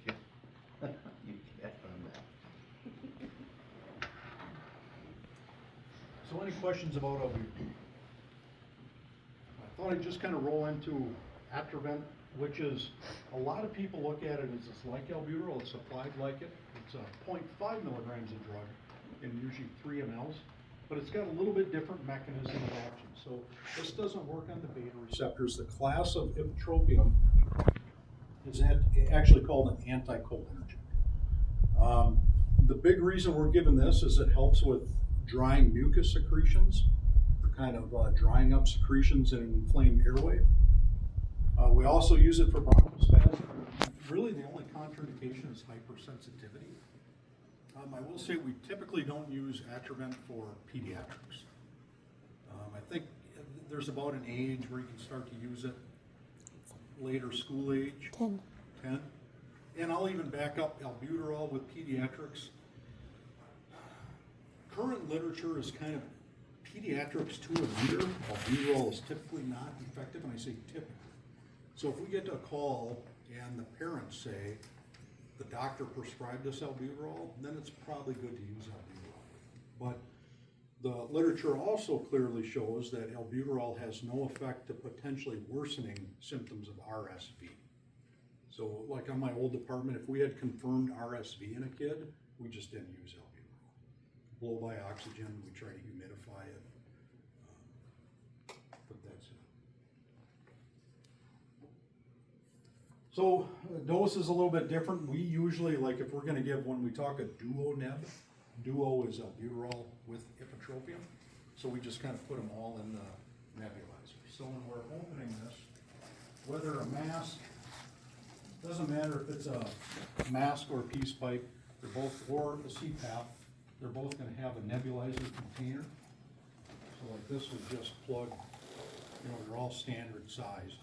Yeah. You get from that. So any questions about albuterol? I thought I'd just kind of roll into Atrovent, which is, a lot of people look at it as it's like albuterol, it's applied like it. It's 0.5 milligrams of drug in usually 3 mLs, but it's got a little bit different mechanism of action. So this doesn't work on the beta receptors. The class of ipratropium is actually called an anticholinergic. The big reason we're given this is it helps with drying mucus secretions, or kind of drying up secretions in an inflamed airway. We also use it for bronchospasm. Really, the only contraindication is hypersensitivity. I will say we typically don't use Atrovent for pediatrics. I think there's about an age where you can start to use it, later school age. 10. 10. And I'll even back up albuterol with pediatrics. Current literature is kind of pediatrics 2 and under. Albuterol is typically not effective, and I say typically. So if we get a call and the parents say the doctor prescribed us albuterol, then it's probably good to use albuterol. But the literature also clearly shows that albuterol has no effect to potentially worsening symptoms of RSV. So like on my old department, if we had confirmed RSV in a kid, we just didn't use albuterol. Blow by oxygen, we try to humidify it, but that's it. So the dose is a little bit different. We usually, like if we're gonna give, when we talk a duo neb, duo is albuterol with ipratropium. So we just kind of put them all in the nebulizer. So when we're opening this, whether a mask, doesn't matter if it's a mask or a peace pipe, they're both, or a CPAP, they're both gonna have a nebulizer container. So like this would just plug, they're all standard size.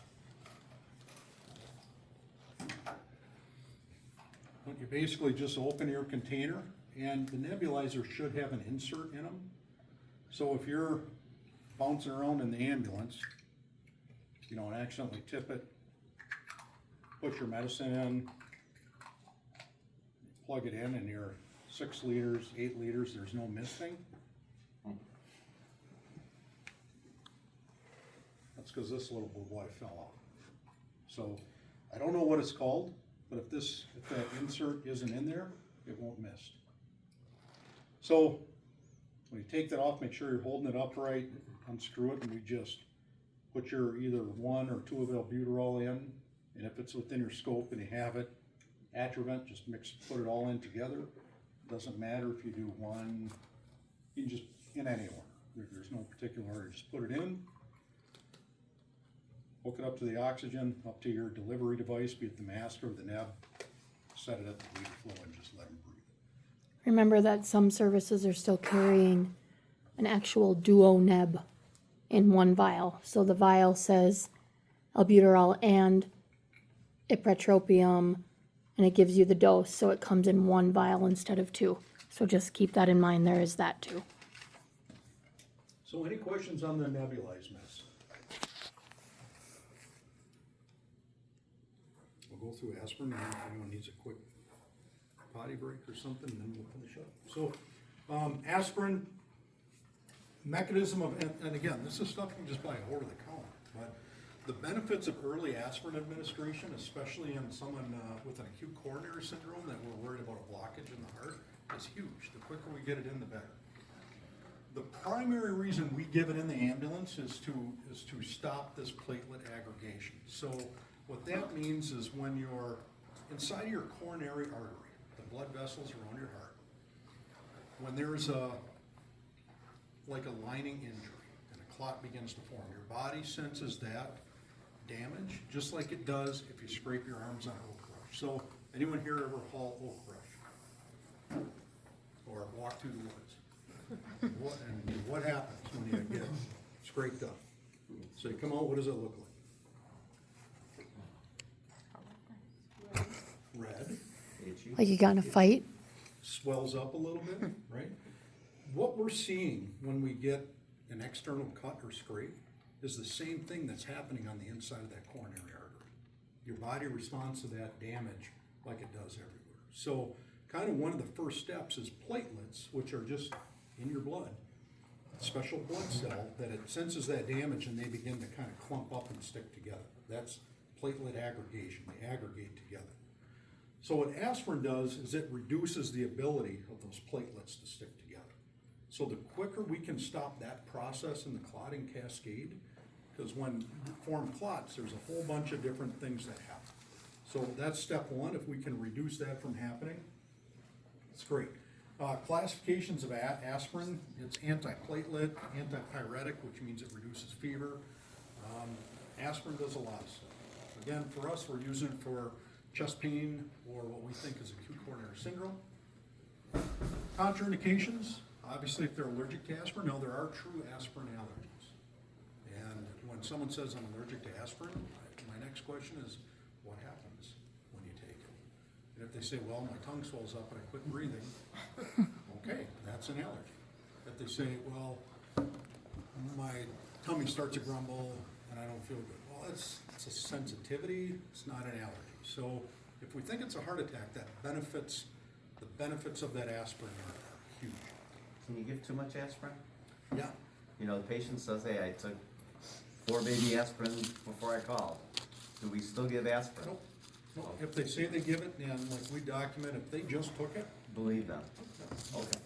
But you basically just open your container, and the nebulizer should have an insert in them. So if you're bouncing around in the ambulance, and accidentally tip it, put your medicine in, plug it in, and you're 6 liters, 8 liters, there's no misting. That's because this little blue boy fell off. So I don't know what it's called, but if that insert isn't in there, it won't mist. So when you take that off, make sure you're holding it upright, unscrew it, and we just put your either 1 or 2 of albuterol in, and if it's within your scope and you have it, Atrovent, just put it all in together. Doesn't matter if you do 1, you can just, in any order. There's no particular order, just put it in, hook it up to the oxygen, up to your delivery device, be it the mask or the neb, set it at the bleed flow and just let them breathe. Remember that some services are still carrying an actual duo neb in one vial. So the vial says albuterol and ipratropium, and it gives you the dose, so it comes in one vial instead of 2. So just keep that in mind, there is that too. So any questions on the nebulized mess? We'll go through aspirin, and if anyone needs a quick potty break or something, and then we'll finish up. So aspirin, mechanism of, and again, this is stuff you can just buy over the counter, but The benefits of early aspirin administration, especially in someone with an acute coronary syndrome that we're worried about a blockage in the heart, is huge. The quicker we get it in, the better. The primary reason we give it in the ambulance is to stop this platelet aggregation. So what that means is when you're inside of your coronary artery, the blood vessels around your heart, when there's like a lining injury and a clot begins to form, your body senses that damage just like it does if you scrape your arms on oak brush. So anyone here ever haul oak brush or walk through the woods? What happens when you get scraped up? So you come out, what does it look like? Red, Itchy. Like you got in a fight? swells up a little bit, right? What we're seeing when we get an external cut or scrape is the same thing that's happening on the inside of that coronary artery. Your body responds to that damage like it does everywhere. So kind of one of the first steps is platelets, which are just in your blood, a special blood cell that it senses that damage and they begin to kind of clump up and stick together. That's platelet aggregation, they aggregate together. So what aspirin does is it reduces the ability of those platelets to stick together. So the quicker we can stop that process in the clotting cascade, because when you form clots, there's a whole bunch of different things that happen. So that's step one. If we can reduce that from happening, it's great. Classifications of aspirin, it's antiplatelet, antipyretic, which means it reduces fever. Aspirin does a lot of stuff. Again, for us, we're using it for chest pain or what we think is acute coronary syndrome. Contraindications, obviously if they're allergic to aspirin, no, there are true aspirin allergies. And when someone says I'm allergic to aspirin, my next question is, what happens when you take it? And if they say, well, my tongue swells up and I quit breathing, okay, that's an allergy. If they say, well, my tummy starts to grumble and I don't feel good, well, it's a sensitivity, it's not an allergy. So if we think it's a heart attack, the benefits of that aspirin are huge. Can you give too much aspirin? Yeah. You know, the patient says, hey, I took 4 baby aspirin before I called. Do we still give aspirin? Nope. Nope. If they say they give it, and like we document, if they just took it, Believe them. Okay,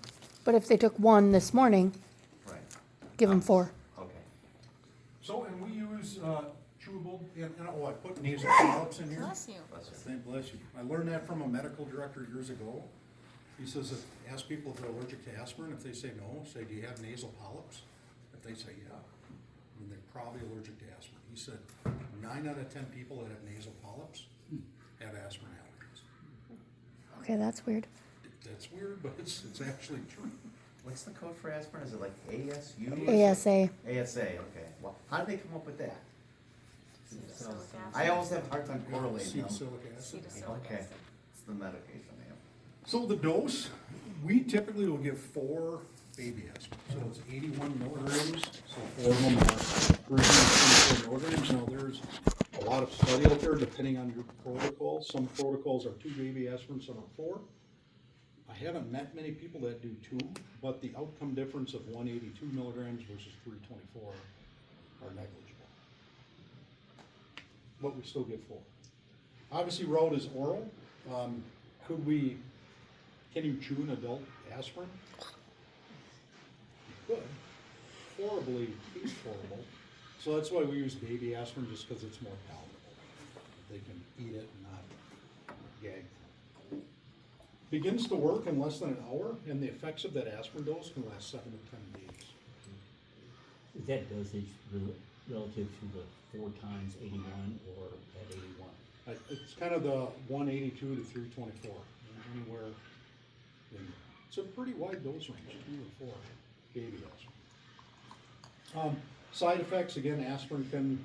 But if they took one this morning, right, give them 4. okay. so, and we use chewable, and I put nasal polyps in here. Bless you. Bless you. Thank bless you. I learned that from a medical director years ago. He says, ask people if they're allergic to aspirin. If they say no, say, do you have nasal polyps? If they say yeah, then they're probably allergic to aspirin. He said 9 out of 10 people that have nasal polyps have aspirin allergies. Okay, that's weird. That's weird, but it's actually true. What's the code for aspirin? Is it like ASU? ASA. ASA, okay. Well, how did they come up with that? Acetylsalicylic acid. I always have a hard time correlating them. Acetylsalicylic acid. Acetylsalicylic Okay, acid. it's the medication name. So the dose, we typically will give 4 baby aspirin. So it's 81 milligrams, so 4 of them are 324 milligrams. Now there's a lot of study out there depending on your protocol. Some protocols are 2 baby aspirin, some are 4. I haven't met many people that do 2, but the outcome difference of 182 milligrams versus 324 are negligible. But we still give 4. Obviously, route is oral. Can you chew an adult aspirin? You could. Horribly, tastes horrible. So that's why we use baby aspirin, just because it's more palatable. They can eat it and not gag. Begins to work in less than an hour, and the effects of that aspirin dose can last 7 to 10 days. Is that dosage relative to the 4 times 81 or at 81? It's kind of the 182 to 324, anywhere in, it's a pretty wide dose range, 2 or 4 baby aspirin. Side effects, again, aspirin can,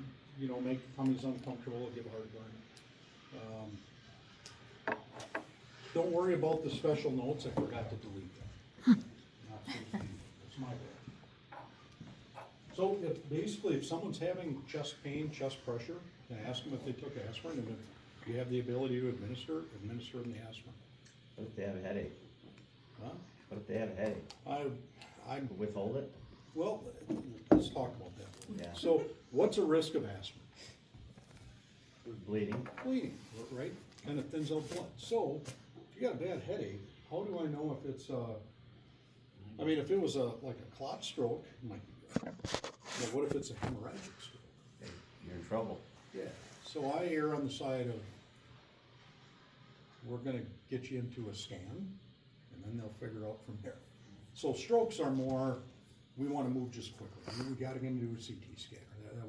make tummies uncomfortable, give heartburn. Don't worry about the special notes, I forgot to delete them. It's my bad. So if someone's having chest pain, chest pressure, then ask them if they took aspirin, and if you have the ability to administer them the aspirin. What if they have a headache? Huh? What if they have a headache? I'm Withhold it? Well, let's talk about that. Yeah. So what's a risk of aspirin? Bleeding. bleeding, right? Kind of thins out blood. So, if you got a bad headache, how do I know if it's I mean, if it was like a clot stroke, it might be good. But what if it's a hemorrhagic stroke? You're in trouble. Yeah, so I err on the side of, we're gonna get you into a scan, and then they'll figure out from there. So strokes are more, we wanna move just quickly. We gotta get into a CT scanner.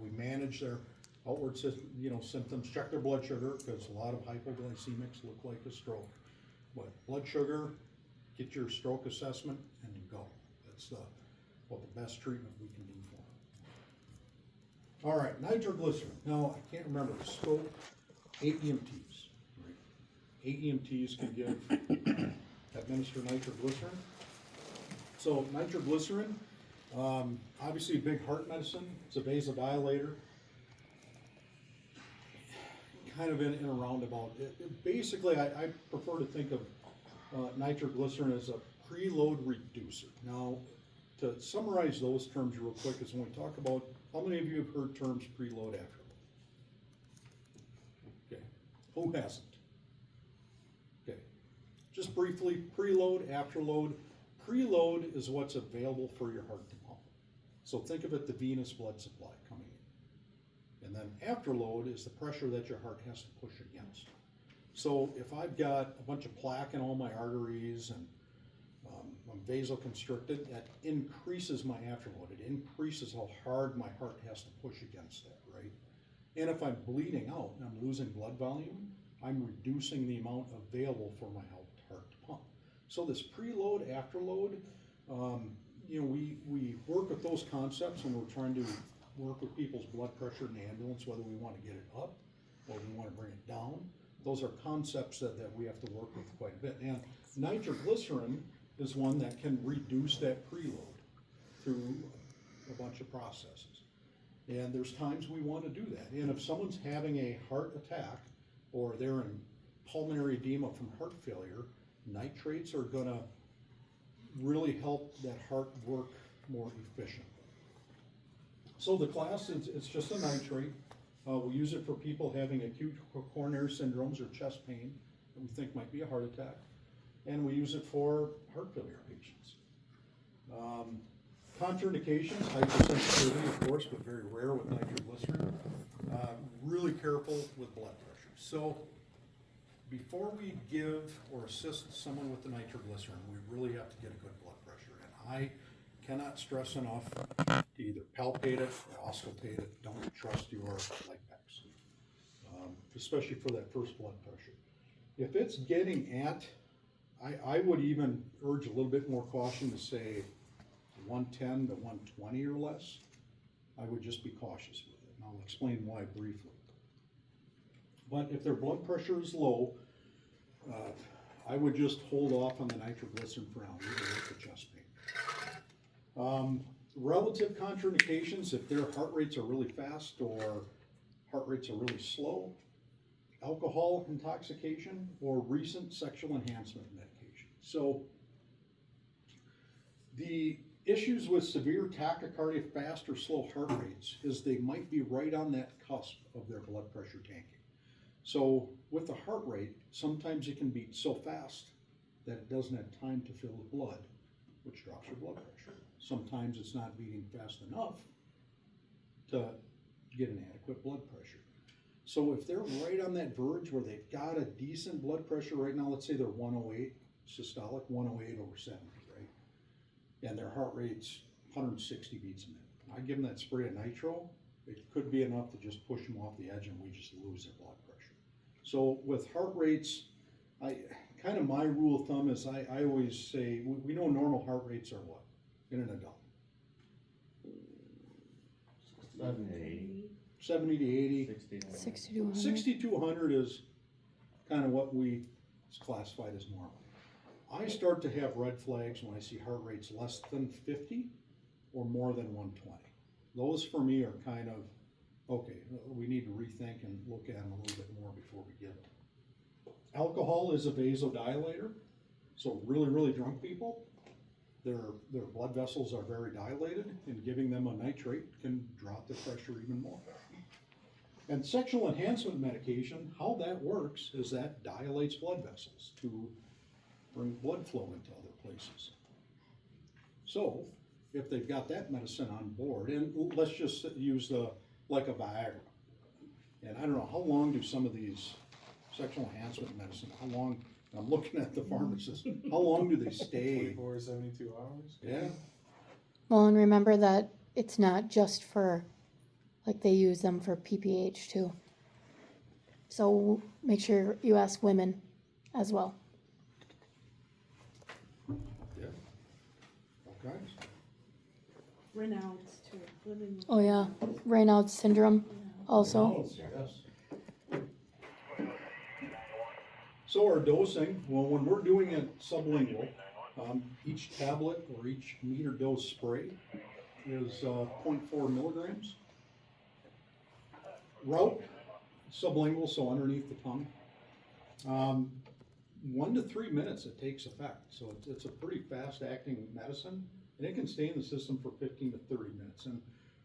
We manage their outward symptoms, check their blood sugar, because a lot of hypoglycemics look like a stroke. But blood sugar, get your stroke assessment, and you go. That's what the best treatment we can do for them. All right, nitroglycerin. Now, I can't remember the scope. 8 EMTs. Right? 8 EMTs can give, administer nitroglycerin. So nitroglycerin, obviously a big heart medicine. It's a vasodilator. Kind of in a roundabout. Basically, I prefer to think of nitroglycerin as a preload reducer. Now, to summarize those terms real quick is when we talk about, how many of you have heard terms preload, afterload? Okay, who hasn't? Okay, just briefly, preload, afterload. Preload is what's available for your heart to pump. So think of it, the venous blood supply coming in. And then afterload is the pressure that your heart has to push against. So if I've got a bunch of plaque in all my arteries and I'm vasoconstricted, that increases my afterload. It increases how hard my heart has to push against that, right? And if I'm bleeding out and I'm losing blood volume, I'm reducing the amount available for my heart to pump. So this preload, afterload, we work with those concepts when we're trying to work with people's blood pressure in the ambulance, whether we want to get it up or we want to bring it down. Those are concepts that we have to work with quite a bit. And nitroglycerin is one that can reduce that preload through a bunch of processes. And there's times we want to do that. And if someone's having a heart attack or they're in pulmonary edema from heart failure, nitrates are going to really help that heart work more efficiently. So the class, it's just a nitrate. We use it for people having acute coronary syndromes or chest pain that we think might be a heart attack. And we use it for heart failure patients. Contraindications, hypersensitivity, of course, but very rare with nitroglycerin. Really careful with blood pressure. So before we give or assist someone with the nitroglycerin, we really have to get a good blood pressure. And I cannot stress enough to either palpate it or auscultate it. Don't trust your light packs, especially for that first blood pressure. If it's getting at, I would even urge a little bit more caution to say 110 to 120 or less. I would just be cautious with it, and I'll explain why briefly. But if their blood pressure is low, I would just hold off on the nitroglycerin for now, even with the chest pain. Relative contraindications, if their heart rates are really fast or heart rates are really slow, alcohol intoxication, or recent sexual enhancement medication. So the issues with severe tachycardia, fast or slow heart rates, is they might be right on that cusp of their blood pressure tanking. So with the heart rate, sometimes it can beat so fast that it doesn't have time to fill with blood, which drops your blood pressure. Sometimes it's not beating fast enough to get an adequate blood pressure. So if they're right on that verge where they've got a decent blood pressure right now, let's say they're 108 systolic, 108 over 70, right? And their heart rate's 160 beats a minute. I give them that spray of nitro, it could be enough to just push them off the edge and we just lose their blood pressure. So with heart rates, kind of my rule of thumb is I always say, we know normal heart rates are what in an adult? 70 to 80. 70 to 80. 60 to 100. 60 to 100 is kind of what we classified as normal. I start to have red flags when I see heart rates less than 50 or more than 120. Those for me are kind of, okay, we need to rethink and look at them a little bit more before we give them. Alcohol is a vasodilator, so really, really drunk people, their blood vessels are very dilated, and giving them a nitrate can drop their pressure even more. And sexual enhancement medication, how that works is that dilates blood vessels to bring blood flow into other places. So, if they've got that medicine on board, and let's just use like a Viagra. And I don't know, how long do some of these sexual enhancement medicine, how long, I'm looking at the pharmacist, how long do they stay? 24 to 72 hours? Yeah, Well, and remember that it's not just for, like they use them for PPH too. So make sure you ask women as well. yeah. All kinds. Raynaud's too, living with. Oh yeah, Raynaud's syndrome also. Yes. So our dosing, well, when we're doing it sublingual, each tablet or each meter dose spray is 0.4 milligrams. Route, sublingual, so underneath the tongue. 1 to 3 minutes it takes effect, so it's a pretty fast acting medicine, and it can stay in the system for 15 to 30 minutes. And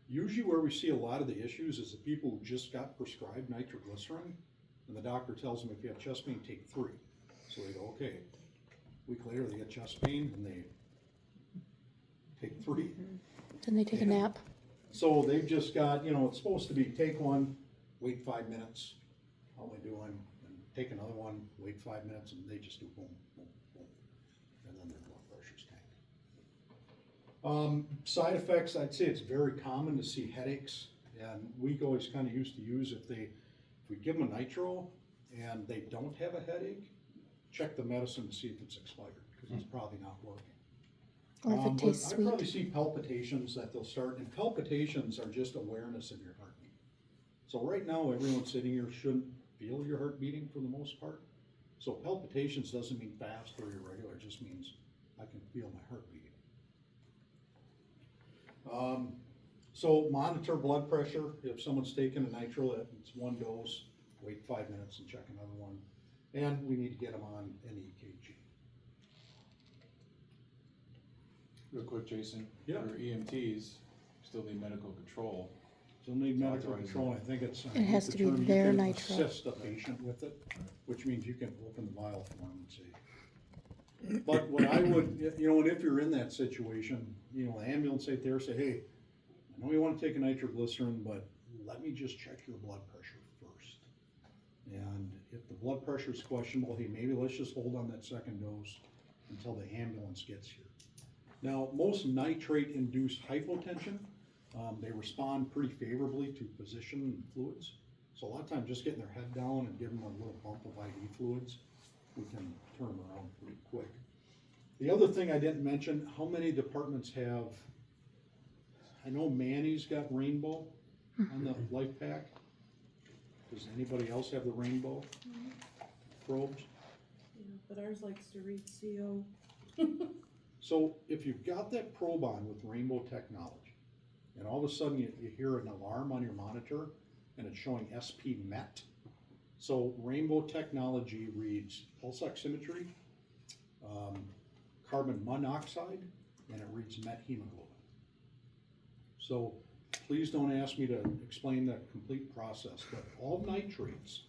usually where we see a lot of the issues is the people who just got prescribed nitroglycerin, and the doctor tells them if you have chest pain, take 3. So they go, okay. A week later they get chest pain and they take 3. Then they take a nap. So they've just got, it's supposed to be take one, wait 5 minutes, how am I doing? And take another one, wait 5 minutes, and they just do boom, boom, boom. And then their blood pressure's tanked. Side effects, I'd say it's very common to see headaches, and we always kind of used to use if we give them a nitro and they don't have a headache, check the medicine to see if it's expired, because it's probably not working. Or if it tastes I sweet. probably see palpitations that they'll start, and palpitations are just awareness of your heartbeat. So right now, everyone sitting here shouldn't feel your heart beating for the most part. So palpitations doesn't mean fast or irregular, it just means I can feel my heart beating. So monitor blood pressure. If someone's taking a nitro, it's 1 dose, wait 5 minutes and check another one. And we need to get them on an EKG. Real quick, Jason. Yeah. For EMTs, still need medical control. Still need medical Authorized. control, I think it's. It has the to be term, you their can nitro. Assist a patient with it, which means you can open the vial for them and see. But what I would, and if you're in that situation, the ambulance right there say, hey, I know you wanna take a nitroglycerin, but let me just check your blood pressure first. And if the blood pressure is questionable, hey, maybe let's just hold on that second dose until the ambulance gets here. Now, most nitrate-induced hypotension, they respond pretty favorably to position fluids. So a lot of times just getting their head down and giving them a little bump of IV fluids, we can turn them around pretty quick. The other thing I didn't mention, how many departments have, I know Manny's got Rainbow on the life pack. Does anybody else have the Rainbow probes? Yeah, but ours likes to read CO. So if you've got that probe on with Rainbow technology, and all of a sudden you hear an alarm on your monitor and it's showing SP MET. So Rainbow technology reads pulse oximetry, carbon monoxide, and it reads met hemoglobin. So please don't ask me to explain the complete process, but all nitrates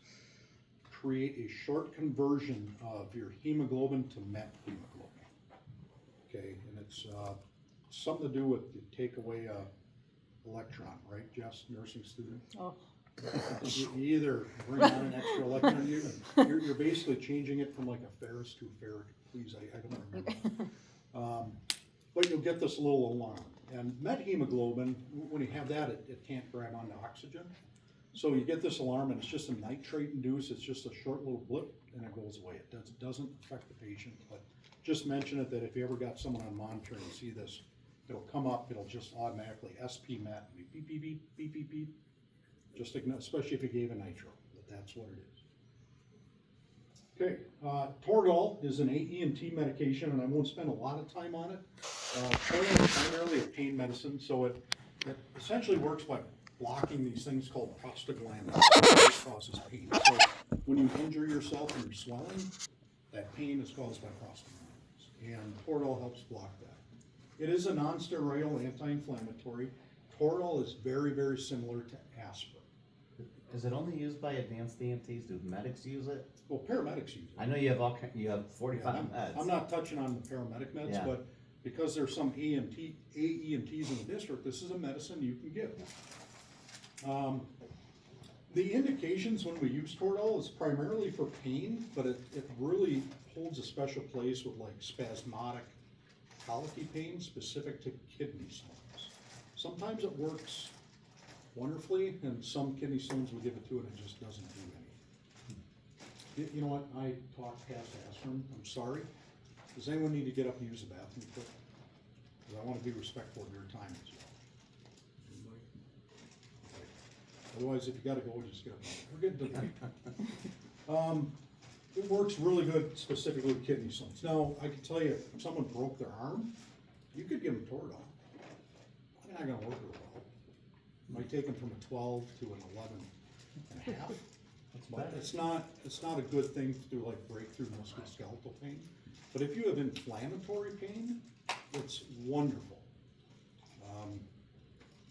create a short conversion of your hemoglobin to met hemoglobin. Okay, and it's something to do with you take away a electron, right, Jess, nursing student? Oh. You either bring on an extra electron, you're basically changing it from like a ferrous to a ferric. Please, I don't remember. But you'll get this little alarm. And methemoglobin, when you have that, it can't grab onto oxygen. So you get this alarm and it's just a nitrate induced, it's just a short little blip and it goes away. It doesn't affect the patient, but just mention it that if you ever got someone on monitor and see this, it'll come up, it'll just automatically SP MET, beep, beep, beep, beep, beep, beep, beep. Just ignore, especially if you gave a nitro, but that's what it is. Okay, Toradol is an AENT medication, and I won't spend a lot of time on it. Toradol is primarily a pain medicine, so it essentially works by blocking these things called prostaglandins, which causes pain. So when you injure yourself and you're swelling, that pain is caused by prostaglandins, and Toradol helps block that. It is a non-steroidal anti-inflammatory. Toradol is very, very similar to aspirin. Is it only used by advanced EMTs? Do medics use it? Well, paramedics use it. I know you have you have Yeah, 45 I'm meds. not touching on the paramedic meds, Yeah. but because there's some AEMTs in the district, this is a medicine you can give. The indications when we use Toradol is primarily for pain, but it really holds a special place with like spasmodic colicky pain specific to kidney stones. Sometimes it works wonderfully, and some kidney stones we give it to and it just doesn't do anything. You know what, I talked past aspirin, I'm sorry. Does anyone need to get up and use the bathroom quick? Because I want to be respectful of your time as well. Anybody? Okay. Otherwise, if you gotta go, just get up. We're getting done. It works really good specifically with kidney stones. Now, I can tell you, if someone broke their arm, you could give them Toradol. Probably not gonna work real well. Might take them from a 12 to an 11 and a half. But it's not a good thing to do like breakthrough musculoskeletal pain. But if you have inflammatory pain, it's wonderful.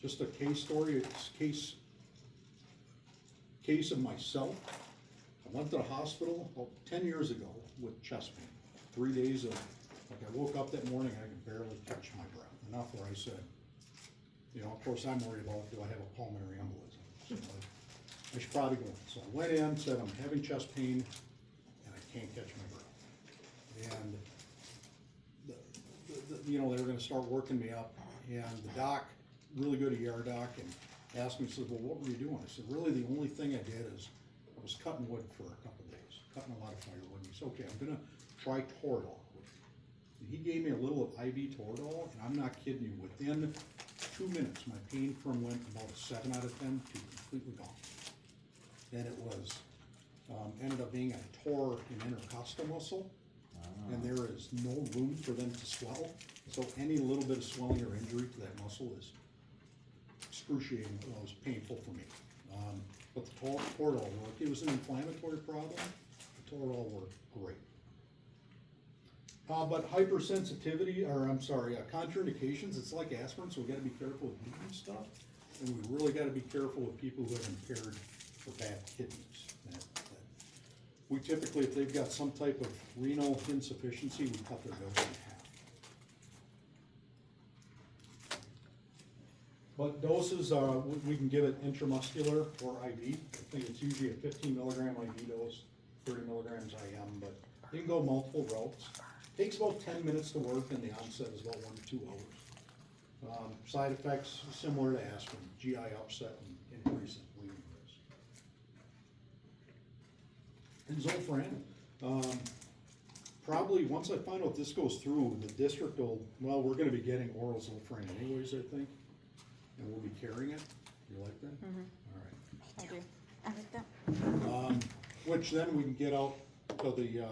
Just a case story, it's case of myself. I went to the hospital about 10 years ago with chest pain. 3 days of, like I woke up that morning, I could barely catch my breath. Enough where I said, you know, of course I'm worried about, do I have a pulmonary embolism? So I should probably go in. So I went in, said I'm having chest pain and I can't catch my breath. And you know, they were gonna start working me up, and the doc, really good ER doc, and asked me, said, well, what were you doing? I said, really, the only thing I did is I was cutting wood for a couple days, cutting a lot of firewood. And he said, okay, I'm gonna try Toradol. And he gave me a little of IV Toradol, and I'm not kidding you, within 2 minutes, my pain from went about a 7 out of 10 to completely gone. And it was, ended up being I tore an intercostal muscle, and there is no room for them to swell. So any little bit of swelling or injury to that muscle is excruciating, well, it was painful for me. But the Toradol worked. It was an inflammatory problem. The Toradol worked great. But hypersensitivity, or I'm sorry, contraindications, it's like aspirin, so we gotta be careful with eating stuff. And we really gotta be careful with people who have impaired or bad kidneys. We typically, if they've got some type of renal insufficiency, we cut their dose in half. But doses, we can give it intramuscular or IV. I think it's usually a 15 milligram IV dose, 30 milligrams IM, but you can go multiple routes. Takes about 10 minutes to work, and the onset is about 1 to 2 hours. Side effects similar to aspirin, GI upset and increase in bleeding risk. And Zofran, probably once I find out this goes through, the district will, well, we're gonna be getting oral Zofran anyways, I think. And we'll be carrying it. You like that? All right. I do. I like that. Which then we can get out to the,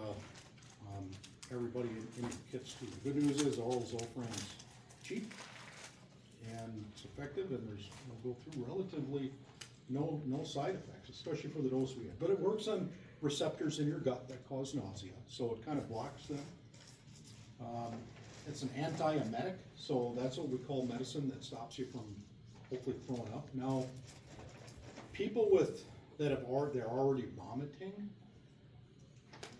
everybody in the kits too. The good news is oral Zofran's cheap and it's effective, and we'll go through relatively no side effects, especially for the dose we have. But it works on receptors in your gut that cause nausea, so it kind of blocks them. It's an antiemetic, so that's what we call medicine that stops you from hopefully throwing up. Now, people they're already vomiting,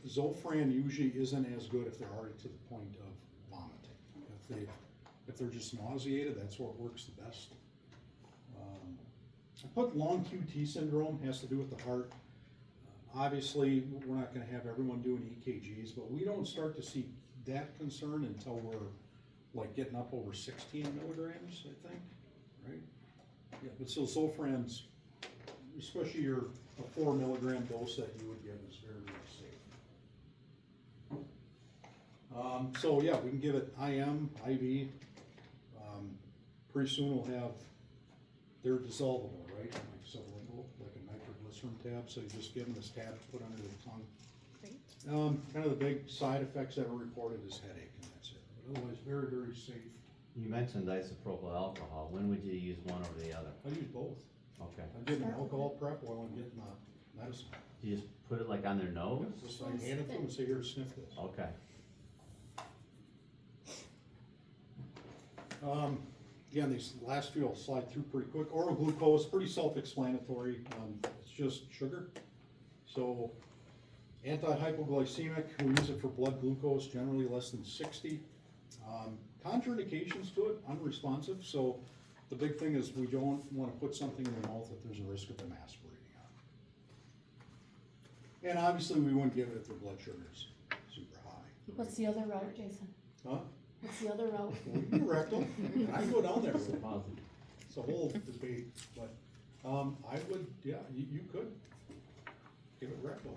Zofran usually isn't as good if they're already to the point of vomiting. If they're just nauseated, that's where it works the best. I put long QT syndrome, has to do with the heart. Obviously, we're not gonna have everyone doing EKGs, but we don't start to see that concern until we're like getting up over 16 milligrams, I think, right? Yeah, but so Zofran's, especially a 4 milligram dose that you would give is very, very safe. So yeah, we can give it IM, IV. Pretty soon we'll have, they're dissolvable, right? Like sublingual, like a nitroglycerin tab, so you just give them this tab to put under the tongue. Great. Kind of the big side effects that are reported is headache, and that's it. But otherwise, very, very safe. You mentioned isopropyl alcohol. When would you use one over the other? I use both. Okay. I'm getting alcohol prep while I'm getting medicine. You just put it like on their nose? Just I hand it to them and say, here, sniff this. Okay. Again, these last few will slide through pretty quick. Oral glucose, pretty self-explanatory, it's just sugar. So, anti-hypoglycemic, we use it for blood glucose, generally less than 60. Contraindications to it, unresponsive, so the big thing is we don't wanna put something in the mouth that there's a risk of them aspirating on. And obviously, we wouldn't give it if their blood sugar's super high. What's the other route, Jason? Huh? What's the other route? Well, you can rectal, I can go down there, Positive. it's a whole debate, but, I would, yeah, you could give it rectal.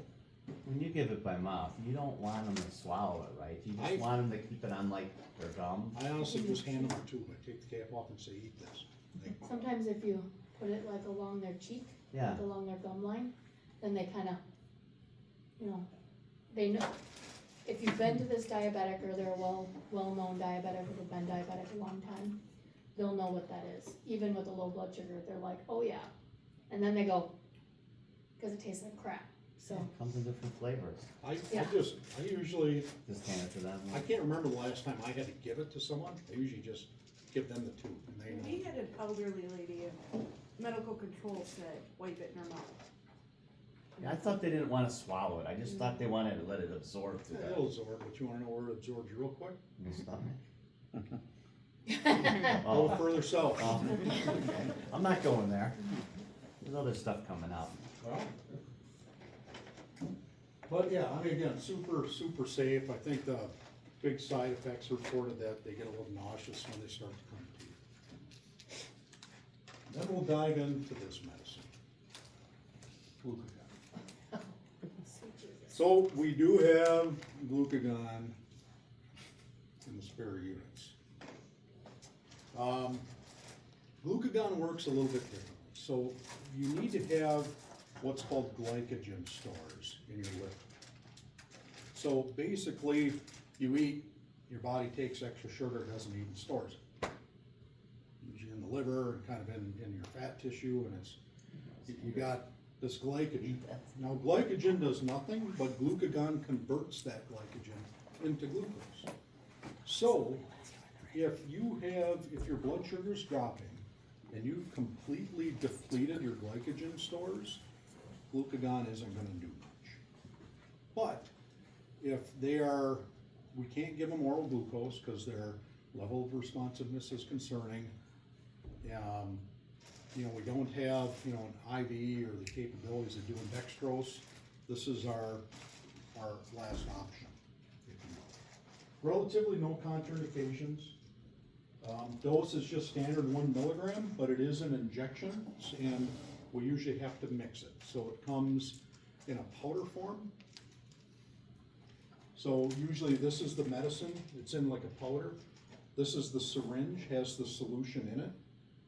When you give it by mouth, you don't want them to swallow it, right? You I- just want them to keep it on like their gum. I honestly just hand them a tube, I take the cap off and say, eat this. They- Sometimes if you put it like along their cheek, Yeah. like along their gum line, then they kinda, you know, they know, if you've been to this diabetic or they're a well-known diabetic or they've been diabetic a long time, they'll know what that is. Even with a low blood sugar, they're like, oh yeah. And then they go, cause it tastes like crap, so. It comes in different flavors. I Yeah. usually, Just hand it to them. I can't remember the last time I had to give it to someone, I usually just give them the tube, and they We know. had an elderly lady, medical control said, wipe it in her mouth. Yeah, I thought they didn't wanna swallow it. I just thought they wanted to let it absorb to It'll their absorb, but you wanna know where it absorbs real quick? stomach. A little further south. Oh, okay. I'm not going there. There's other stuff coming out. Well, but yeah, I mean, again, super safe, I think the big side effects reported that they get a little nauseous when they start to come to you. Then we'll dive into this medicine. Glucagon. So we do have glucagon in the spare units. Glucagon works a little bit differently. So you need to have what's called glycogen stores in your liver. So basically, you eat, your body takes extra sugar, it doesn't eat and stores it. Usually in the liver and kind of in your fat tissue, and it's, you got this glycogen. Now glycogen does nothing, but glucagon converts that glycogen into glucose. So, if your blood sugar's dropping and you've completely depleted your glycogen stores, glucagon isn't gonna do much. But, if we can't give them oral glucose because their level of responsiveness is concerning. We don't have, an IV or the capabilities of doing dextrose. This is our last option, if you will. Relatively no contraindications. Dose is just standard 1 milligram, but it is an injection, and we usually have to mix it. So it comes in a powder form. So usually this is the medicine, it's in like a powder. This is the syringe, has the solution in it.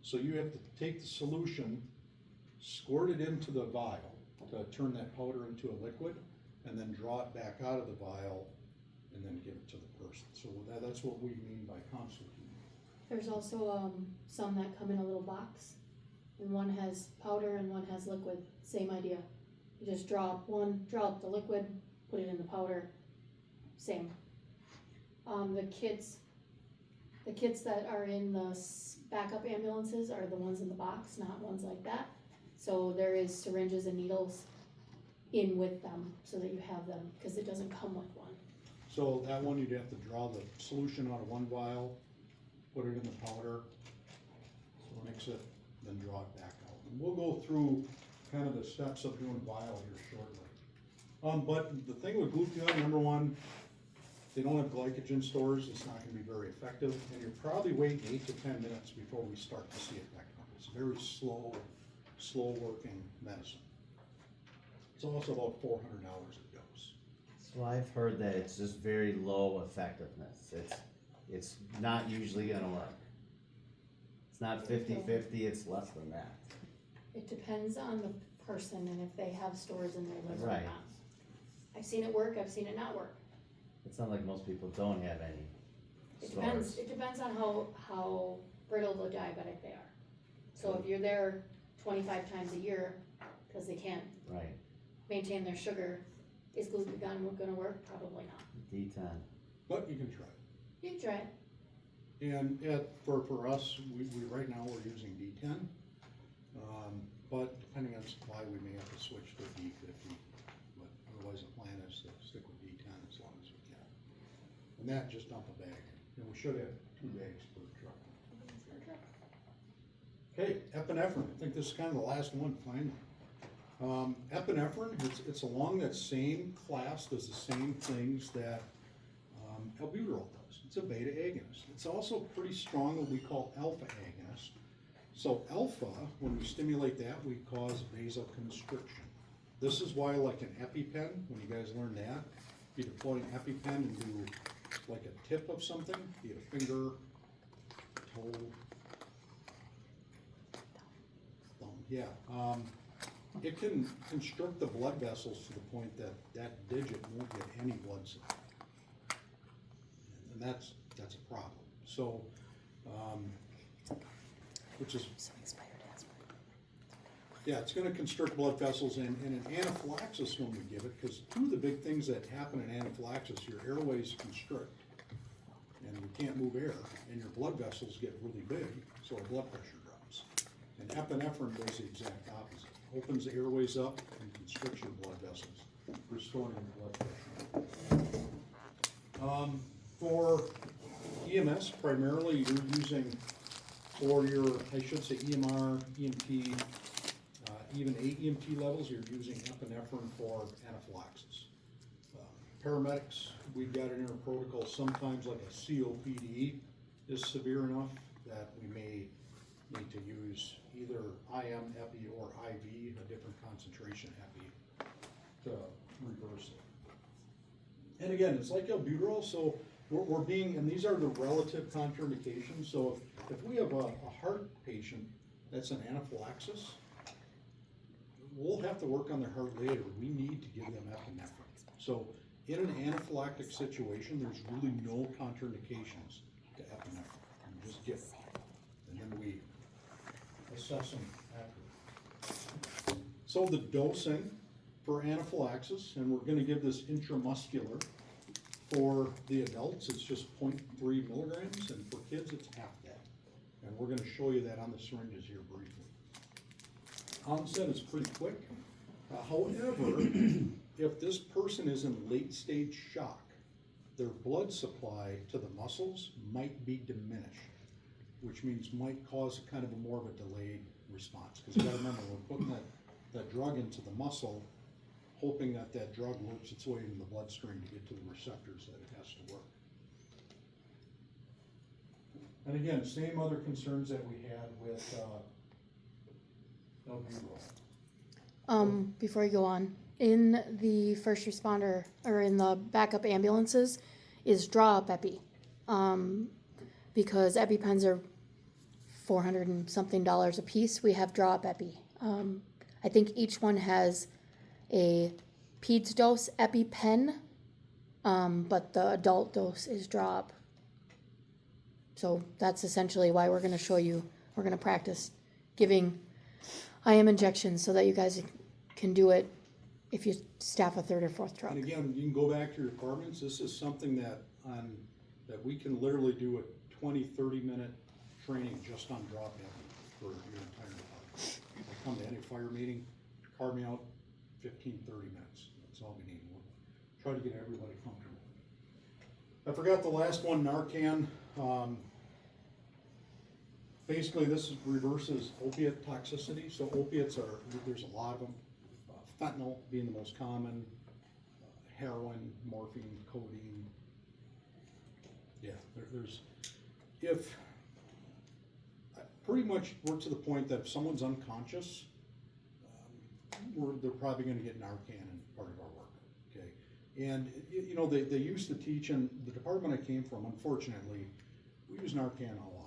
So you have to take the solution, squirt it into the vial to turn that powder into a liquid, and then draw it back out of the vial, and then give it to the person. So that's what we mean by consultation. There's also, some that come in a little box, and one has powder and one has liquid, same idea. You just draw up the liquid, put it in the powder, same. The kits that are in the backup ambulances are the ones in the box, not ones like that. So there is syringes and needles in with them, so that you have them, because it doesn't come with one. So that one, you'd have to draw the solution out of one vial, put it in the powder, mix it, then draw it back out. And we'll go through kind of the steps of doing vial here shortly. But the thing with glucagon, number one, they don't have glycogen stores, it's not gonna be very effective, and you're probably waiting 8 to 10 minutes before we start to see effect on it. It's a very slow working medicine. It's also about $400 a dose. So I've heard that it's just very low effectiveness. It's not usually gonna work. It's not 50-50, it's less than that. It depends on the person and if they have stores in their liver or Right. not. I've seen it work, I've seen it not work. It's not like most people don't have any stores. It depends on how brittle the diabetic they are. So if you're there 25 times a year, because they can't Right, maintain their sugar, is glucagon gonna work? Probably not. D10. But you can try. You can try it. And for us, we right now, we're using D10. But depending on supply, we may have to switch to D50. But otherwise, the plan is to stick with D10 as long as we can. And that, just dump a bag. And we should have 2 bags per truck. Okay, epinephrine. I think this is kind of the last one, finally. Epinephrine, it's along that same class, does the same things that albuterol does. It's a beta agonist. It's also pretty strong what we call alpha agonist. So alpha, when we stimulate that, we cause vasoconstriction. This is why, like an EpiPen, when you guys learn that, you deploy an EpiPen and do like a tip of something, be it a finger, toe, thumb, yeah. It can constrict the blood vessels to the point that that digit won't get any blood supply. And that's a problem. So, which is, yeah, it's gonna constrict blood vessels, and in anaphylaxis when we give it, because 2 of the big things that happen in anaphylaxis, your airways constrict, and you can't move air, and your blood vessels get really big, so our blood pressure drops. And epinephrine does the exact opposite. Opens the airways up and constricts your blood vessels, restoring your blood pressure. For EMS, primarily you're using, for your, I should say EMR, EMT, even AEMT levels, you're using epinephrine for anaphylaxis. Paramedics, we've got it in our protocol, sometimes like a COPD is severe enough that we may need to use either IM epi or IV, a different concentration epi, to reverse it. And again, it's like albuterol, so we're being, and these are the relative contraindications, so if we have a heart patient that's an anaphylaxis, we'll have to work on their heart later. We need to give them epinephrine. So in an anaphylactic situation, there's really no contraindications to epinephrine. You just give it. And then we assess them after. So the dosing for anaphylaxis, and we're gonna give this intramuscular. For the adults, it's just 0.3 milligrams, and for kids, it's half that. And we're gonna show you that on the syringes here briefly. Onset is pretty quick. However, if this person is in late stage shock, their blood supply to the muscles might be diminished, which means might cause kind of a more of a delayed response. Because you gotta remember, we're putting that drug into the muscle, hoping that that drug works its way into the bloodstream to get to the receptors that it has to work. And again, same other concerns that we had with albuterol. Before you go on, in the first responder, or in the backup ambulances, is draw-up epi. Because EpiPens are $400 and something a piece, we have draw-up epi. I think each one has a peds dose EpiPen, but the adult dose is drop. So that's essentially why we're gonna show you, we're gonna practice giving IM injections so that you guys can do it if you staff a 3rd or 4th truck. And again, you can go back to your departments. This is something that we can literally do a 20, 30-minute training just on drop epi for your entire department. I come to any fire meeting, carve me out 15, 30 minutes. That's all we need. We'll try to get everybody comfortable. I forgot the last one, Narcan. Basically, this reverses opiate toxicity. So opiates are, there's a lot of them. Fentanyl being the most common, heroin, morphine, codeine. Yeah, there's, if, pretty much we're to the point that if someone's unconscious, they're probably gonna get Narcan in part of our work, okay? And, you know, they used to teach, in the department I came from, unfortunately, we use Narcan a lot.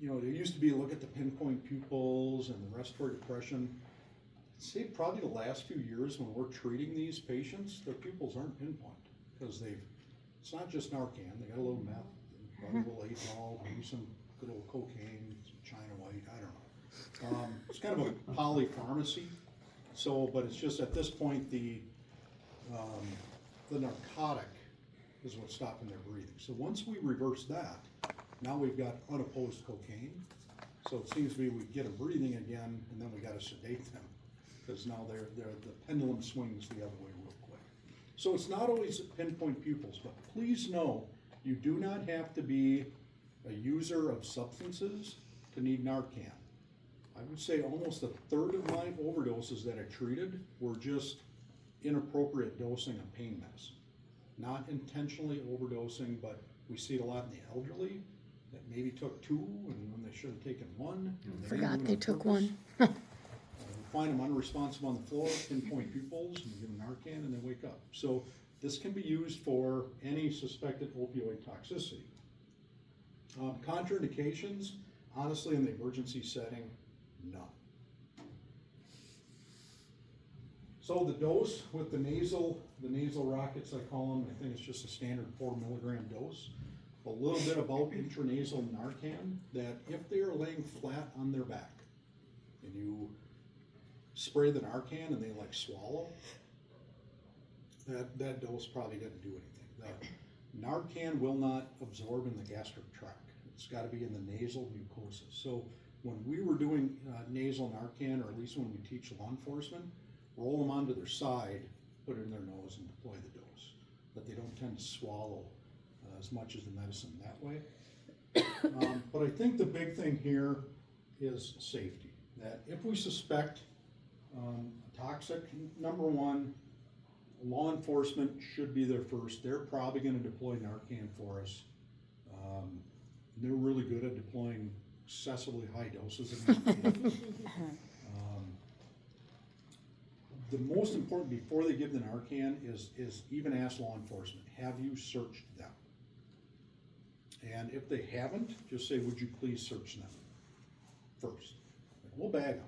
You know, there used to be a look at the pinpoint pupils and the respiratory depression. I'd say probably the last few years when we're treating these patients, their pupils aren't pinpoint, because it's not just Narcan, they got a little meth, probably a little Adderall, maybe some good old cocaine, some China White, I don't know. It's kind of a polypharmacy. So, but it's just at this point the narcotic is what's stopping their breathing. So once we reverse that, now we've got unopposed cocaine. So it seems to be we get them breathing again, and then we gotta sedate them, because now the pendulum swings the other way real quick. So it's not always pinpoint pupils, but please know, you do not have to be a user of substances to need Narcan. I would say almost a third of my overdoses that I treated were just inappropriate dosing of pain meds. Not intentionally overdosing, but we see it a lot in the elderly that maybe took two and when they should have taken one. and they didn't Forgot do it they on took purpose. one. We find them unresponsive on the floor, pinpoint pupils, and we give them Narcan and they wake up. So this can be used for any suspected opioid toxicity. Contraindications, honestly, in the emergency setting, none. So the dose with the nasal rockets, I call them, I think it's just a standard 4 milligram dose. A little bit about intranasal Narcan, that if they are laying flat on their back and you spray the Narcan and they like swallow, that dose probably didn't do anything. The Narcan will not absorb in the gastric tract. It's gotta be in the nasal mucosa. So when we were doing nasal Narcan, or at least when we teach law enforcement, roll them onto their side, put it in their nose and deploy the dose. But they don't tend to swallow as much as the medicine that way. But I think the big thing here is safety. That if we suspect toxic, number one, law enforcement should be there first. They're probably gonna deploy Narcan for us. They're really good at deploying excessively high doses of Narcan. The most important before they give the Narcan is even ask law enforcement, have you searched them? And if they haven't, just say, would you please search them first? We'll bag them,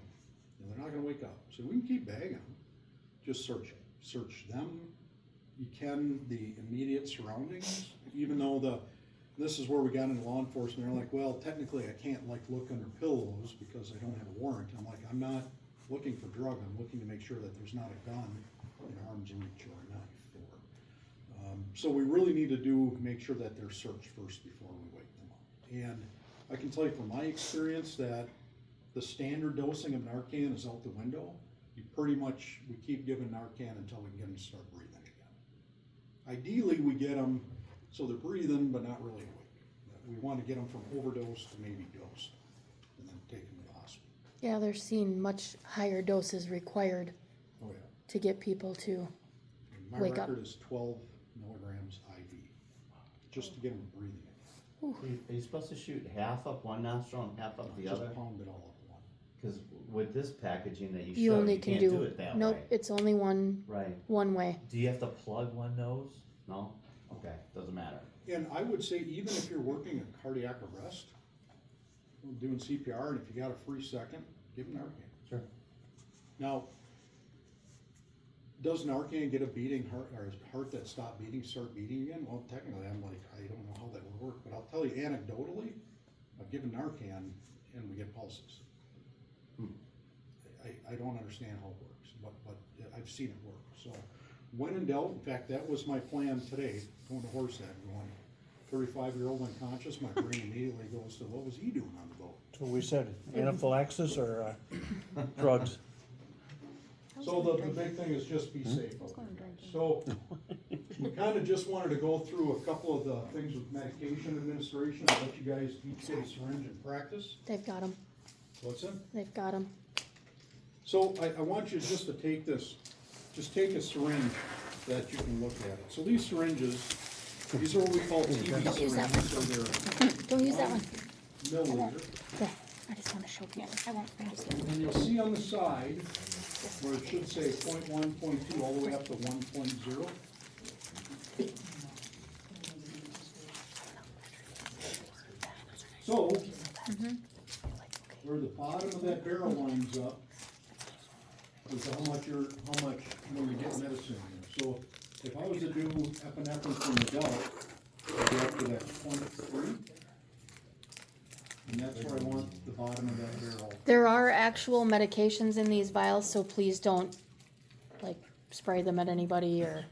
and they're not gonna wake up. So we can keep bagging them, just search them. Search them. You can, the immediate surroundings, even though this is where we got into law enforcement. They're like, well, technically I can't like look under pillows because I don't have a warrant. I'm like, I'm not looking for drug. I'm looking to make sure that there's not a gun in arm's reach or a knife. So we really need to make sure that they're searched first before we wake them up. And I can tell you from my experience that the standard dosing of Narcan is out the window. We keep giving Narcan until we can get them to start breathing again. Ideally, we get them so they're breathing but not really awake. We want to get them from overdose to maybe dosed and then take them to the hospital. Yeah, they're seeing much higher doses required Oh yeah. to get people to My wake up. record is 12 milligrams IV, just to get them breathing again. Are you supposed to shoot half up one nostril and half up the Just other? pound it all up one. Cause with this packaging that you You showed, only you can can't do it that way. nope, it's only one Right. way. Do you have to plug one nose? No? Okay, doesn't matter. And I would say even if you're working a cardiac arrest, doing CPR, and if you got a free second, give them Narcan. Sure. Now, does Narcan get a beating heart, or a heart that stopped beating start beating again? Well, technically, I'm like, I don't know how that would work, but I'll tell you anecdotally, I've given Narcan and we get pulses. I don't understand how it works, but I've seen it work. So when in doubt, in fact, that was my plan today, going to Horsehead, going 35-year-old unconscious, my brain immediately goes to, what was he doing on the boat? So we said anaphylaxis or drugs? So the big thing is just be safe out there. So we kind of just wanted to go through a couple of the things with medication administration. I'll let you guys each get a syringe and practice. They've got them. What's it? They've got them. So I want you just to take this, just take a syringe that you can look at it. So these syringes, these are what we call TB Don't use that syringes, so they're Don't use that one. milliliter. There. I just want to show you. I won't. I'm just kidding. And you'll see on the side where it should say 0.1, 0.2, all the way up to 1.0. So, where the bottom of that barrel lines up is how much you're getting medicine in. So, if I was to do epinephrine for an adult, I'd go up to that 0.3. And that's where I want the bottom of that barrel. There are actual medications in these vials, so please don't like spray them at anybody or.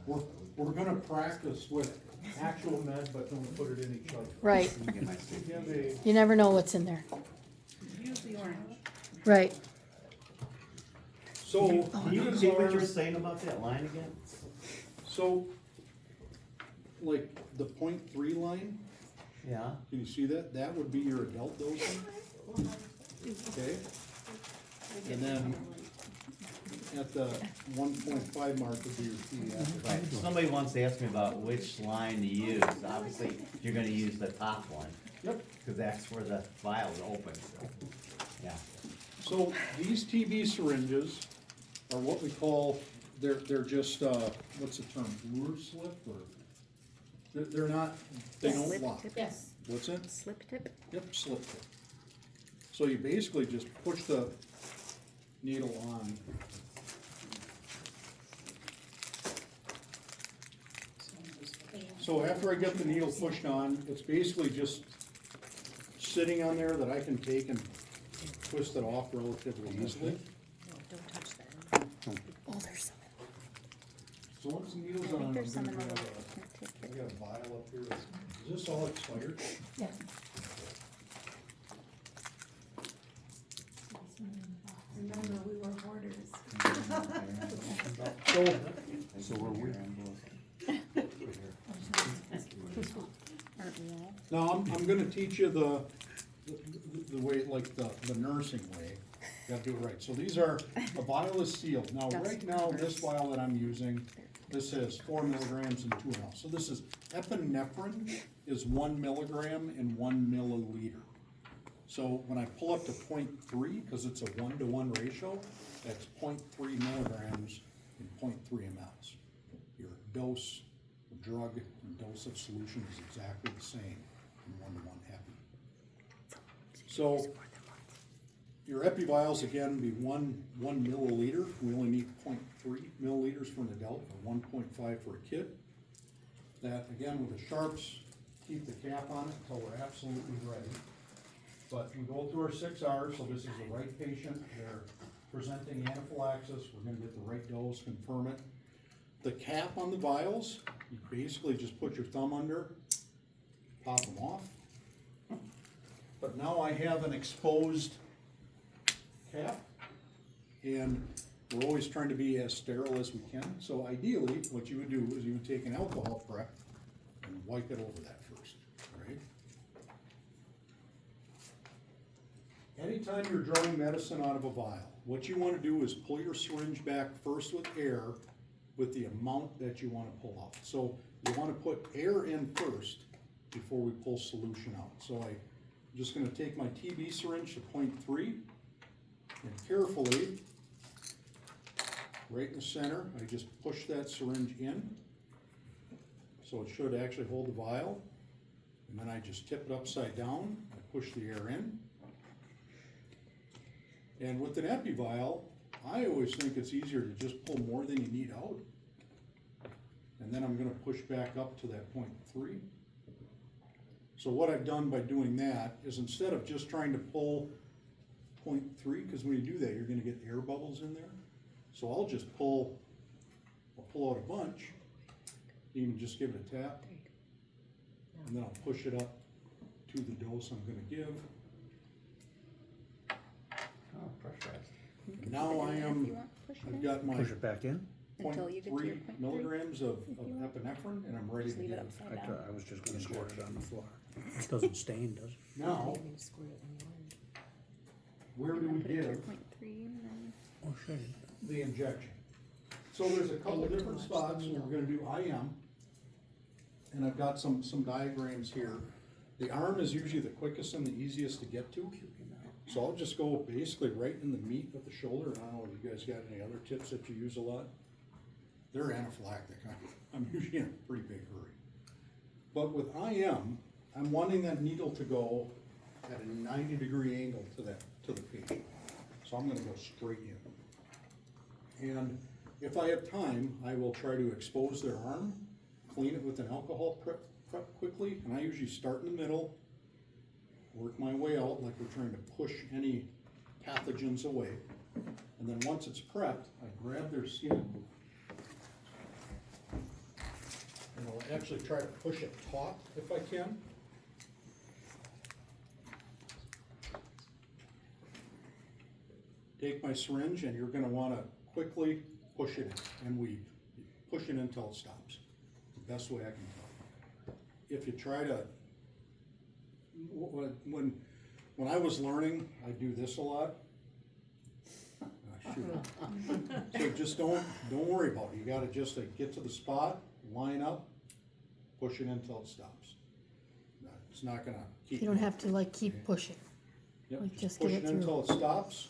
We're gonna practice with it. actual med, but don't put it in each other. Right, Let me get my stick. You have a, you never know what's in there. Use the orange. Right, so Can you these repeat what you are, were saying about that line again? so, like, the .3 line, Yeah, can you see that? That would be your adult dosing. Okay? And then at the 1.5 mark would be your pediatric. right. Somebody once asked me about which line to use. Obviously, you're gonna use the top one, Yep. cause that's where the vial's open, so, yeah. So these TB syringes are what we call, they're just, what's the term, lure slip, or? They're not, they don't lock. yes. What's that? Slip tip? Yep, slip tip. So you basically just push the needle on. So after I get the needle pushed on, it's basically just sitting on there that I can take and twist it off relatively easily. Oh, there's some. So once the needle's on, I'm gonna grab I got a vial up here. Is this all expired? Yeah. Remember, we were hoarders. So were we. Aren't we all? Now, I'm gonna teach you the way, like the nursing way. You gotta do it right. So these are, a vial is sealed. Now, right now, this vial that I'm using, this has 4 milligrams and 2.5. So this is, epinephrine is 1 milligram in 1 milliliter. So when I pull up to 0.3, because it's a 1-to-1 ratio, that's 0.3 milligrams in 0.3 mLs. Your dose of drug and dose of solution is exactly the same in 1-to-1 epi. So your epi vials again be 1 milliliter. We only need 0.3 milliliters for an adult or 1.5 for a kid. That again with the sharps, keep the cap on it until we're absolutely ready. But we go through our 6 R's, so this is the right patient, they're presenting anaphylaxis, we're gonna get the right dose, confirm it. The cap on the vials, you basically just put your thumb under, pop them off. But now I have an exposed cap, and we're always trying to be as sterile as we can. So ideally, what you would do is you would take an alcohol prep and wipe it over that first, right? Anytime you're drawing medicine out of a vial, what you want to do is pull your syringe back first with air with the amount that you want to pull out. So you want to put air in first before we pull solution out. So I'm just going to take my TB syringe to 0.3 and carefully, right in the center, I just push that syringe in. So it should actually hold the vial. And then I just tip it upside down, I push the air in. And with an epi vial, I always think it's easier to just pull more than you need out. And then I'm gonna push back up to that 0.3. So what I've done by doing that is instead of just trying to pull 0.3, because when you do that, you're gonna get air bubbles in there. So I'll just pull out a bunch, even just give it a tap. And then I'll push it up to the dose I'm gonna give. Oh, pressurized. Now I've got my Push it back in. Until you get to your 0.3 0.3. milligrams of epinephrine, and I'm ready to Leave it give. upside I down. I was just gonna squirt it on the floor. It doesn't stain, does it? Now, where do we Put it to give 0.3 and then Oh, shit. the injection? So there's a couple different spots, and we're gonna do IM. And I've got some diagrams here. The arm is usually the quickest and the easiest to get to. So I'll just go basically right in the meat of the shoulder. And I don't know if you guys got any other tips that you use a lot. They're anaphylactic. I'm usually in a pretty big hurry. But with IM, I'm wanting that needle to go at a 90-degree angle to the patient. So I'm gonna go straight in. And if I have time, I will try to expose their arm, clean it with an alcohol prep quickly, and I usually start in the middle, work my way out like we're trying to push any pathogens away. And then once it's prepped, I grab their skin And I'll actually try to push it taut if I can. Take my syringe and you're gonna wanna quickly push it in and weave. Push it until it stops. The best way I can tell. If you try to, when I was learning, I do this a lot. Ah, shoot. So just don't worry about it. You gotta just get to the spot, line up, push it until it stops. It's not gonna keep. You don't have to like keep pushing. Yep, like, just just get push it it through. until it stops.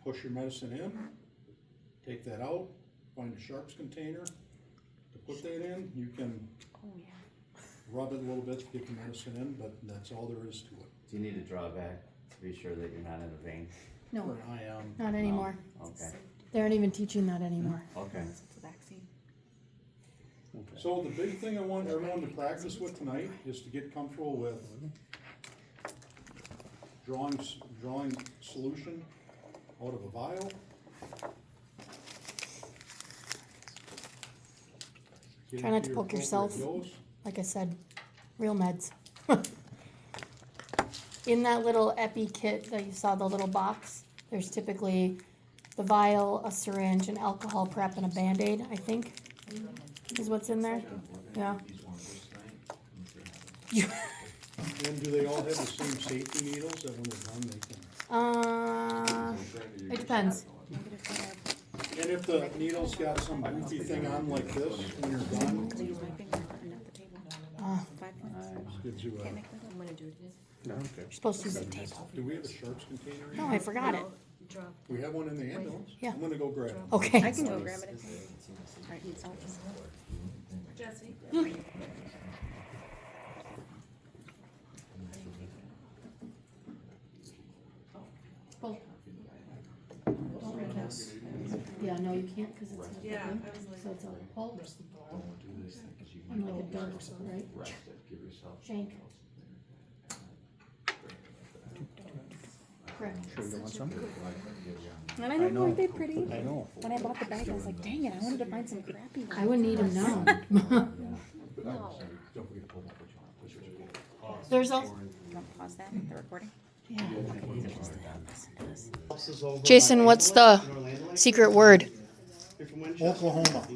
Push your medicine in, take that out, find a sharps container to put that in. You can Oh, yeah. rub it a little bit to get the medicine in, but that's all there is to it. Do you need to draw back to be sure that you're not in a vein? No, For an IM, not anymore. Okay, They aren't even teaching that anymore. okay. Unless it's a vaccine. So the big thing I want everyone to practice with tonight is to get comfortable with drawing solution out of a vial. Get Try not into to your poke yourself. appropriate dose. Like I said, real meds. In that little epi kit that you saw, the little box, there's typically the vial, a syringe, an alcohol prep, and a Band-Aid, I think, is what's in there. Yeah. You, And do they all have the same safety needles that when they're done they can? it depends. And if the needle's got some goofy thing on like this, when you're done, I use my finger and not the table. Uh, 5 points. gives you Can't a, make that. I'm gonna do it. No, okay. you're supposed to use the table. do we have a sharps container? No, I forgot it. We have one in the ambulance. Yeah. I'm gonna go grab it. Okay. I can go grab it if you Alright, need salt. Jesse? Yeah, no, you can't because it's Yeah, I was like. so it's a pulse. And like a dart, right? Shank. Correct. Sure you want some? And I know, weren't they pretty? I know. When I bought the bag, I was like, dang it, I wanted to find some crappy ones. I wouldn't eat them now. No. There's a, You want to pause that, the recording? yeah. Listen to this. Jason, what's the secret word? Oklahoma.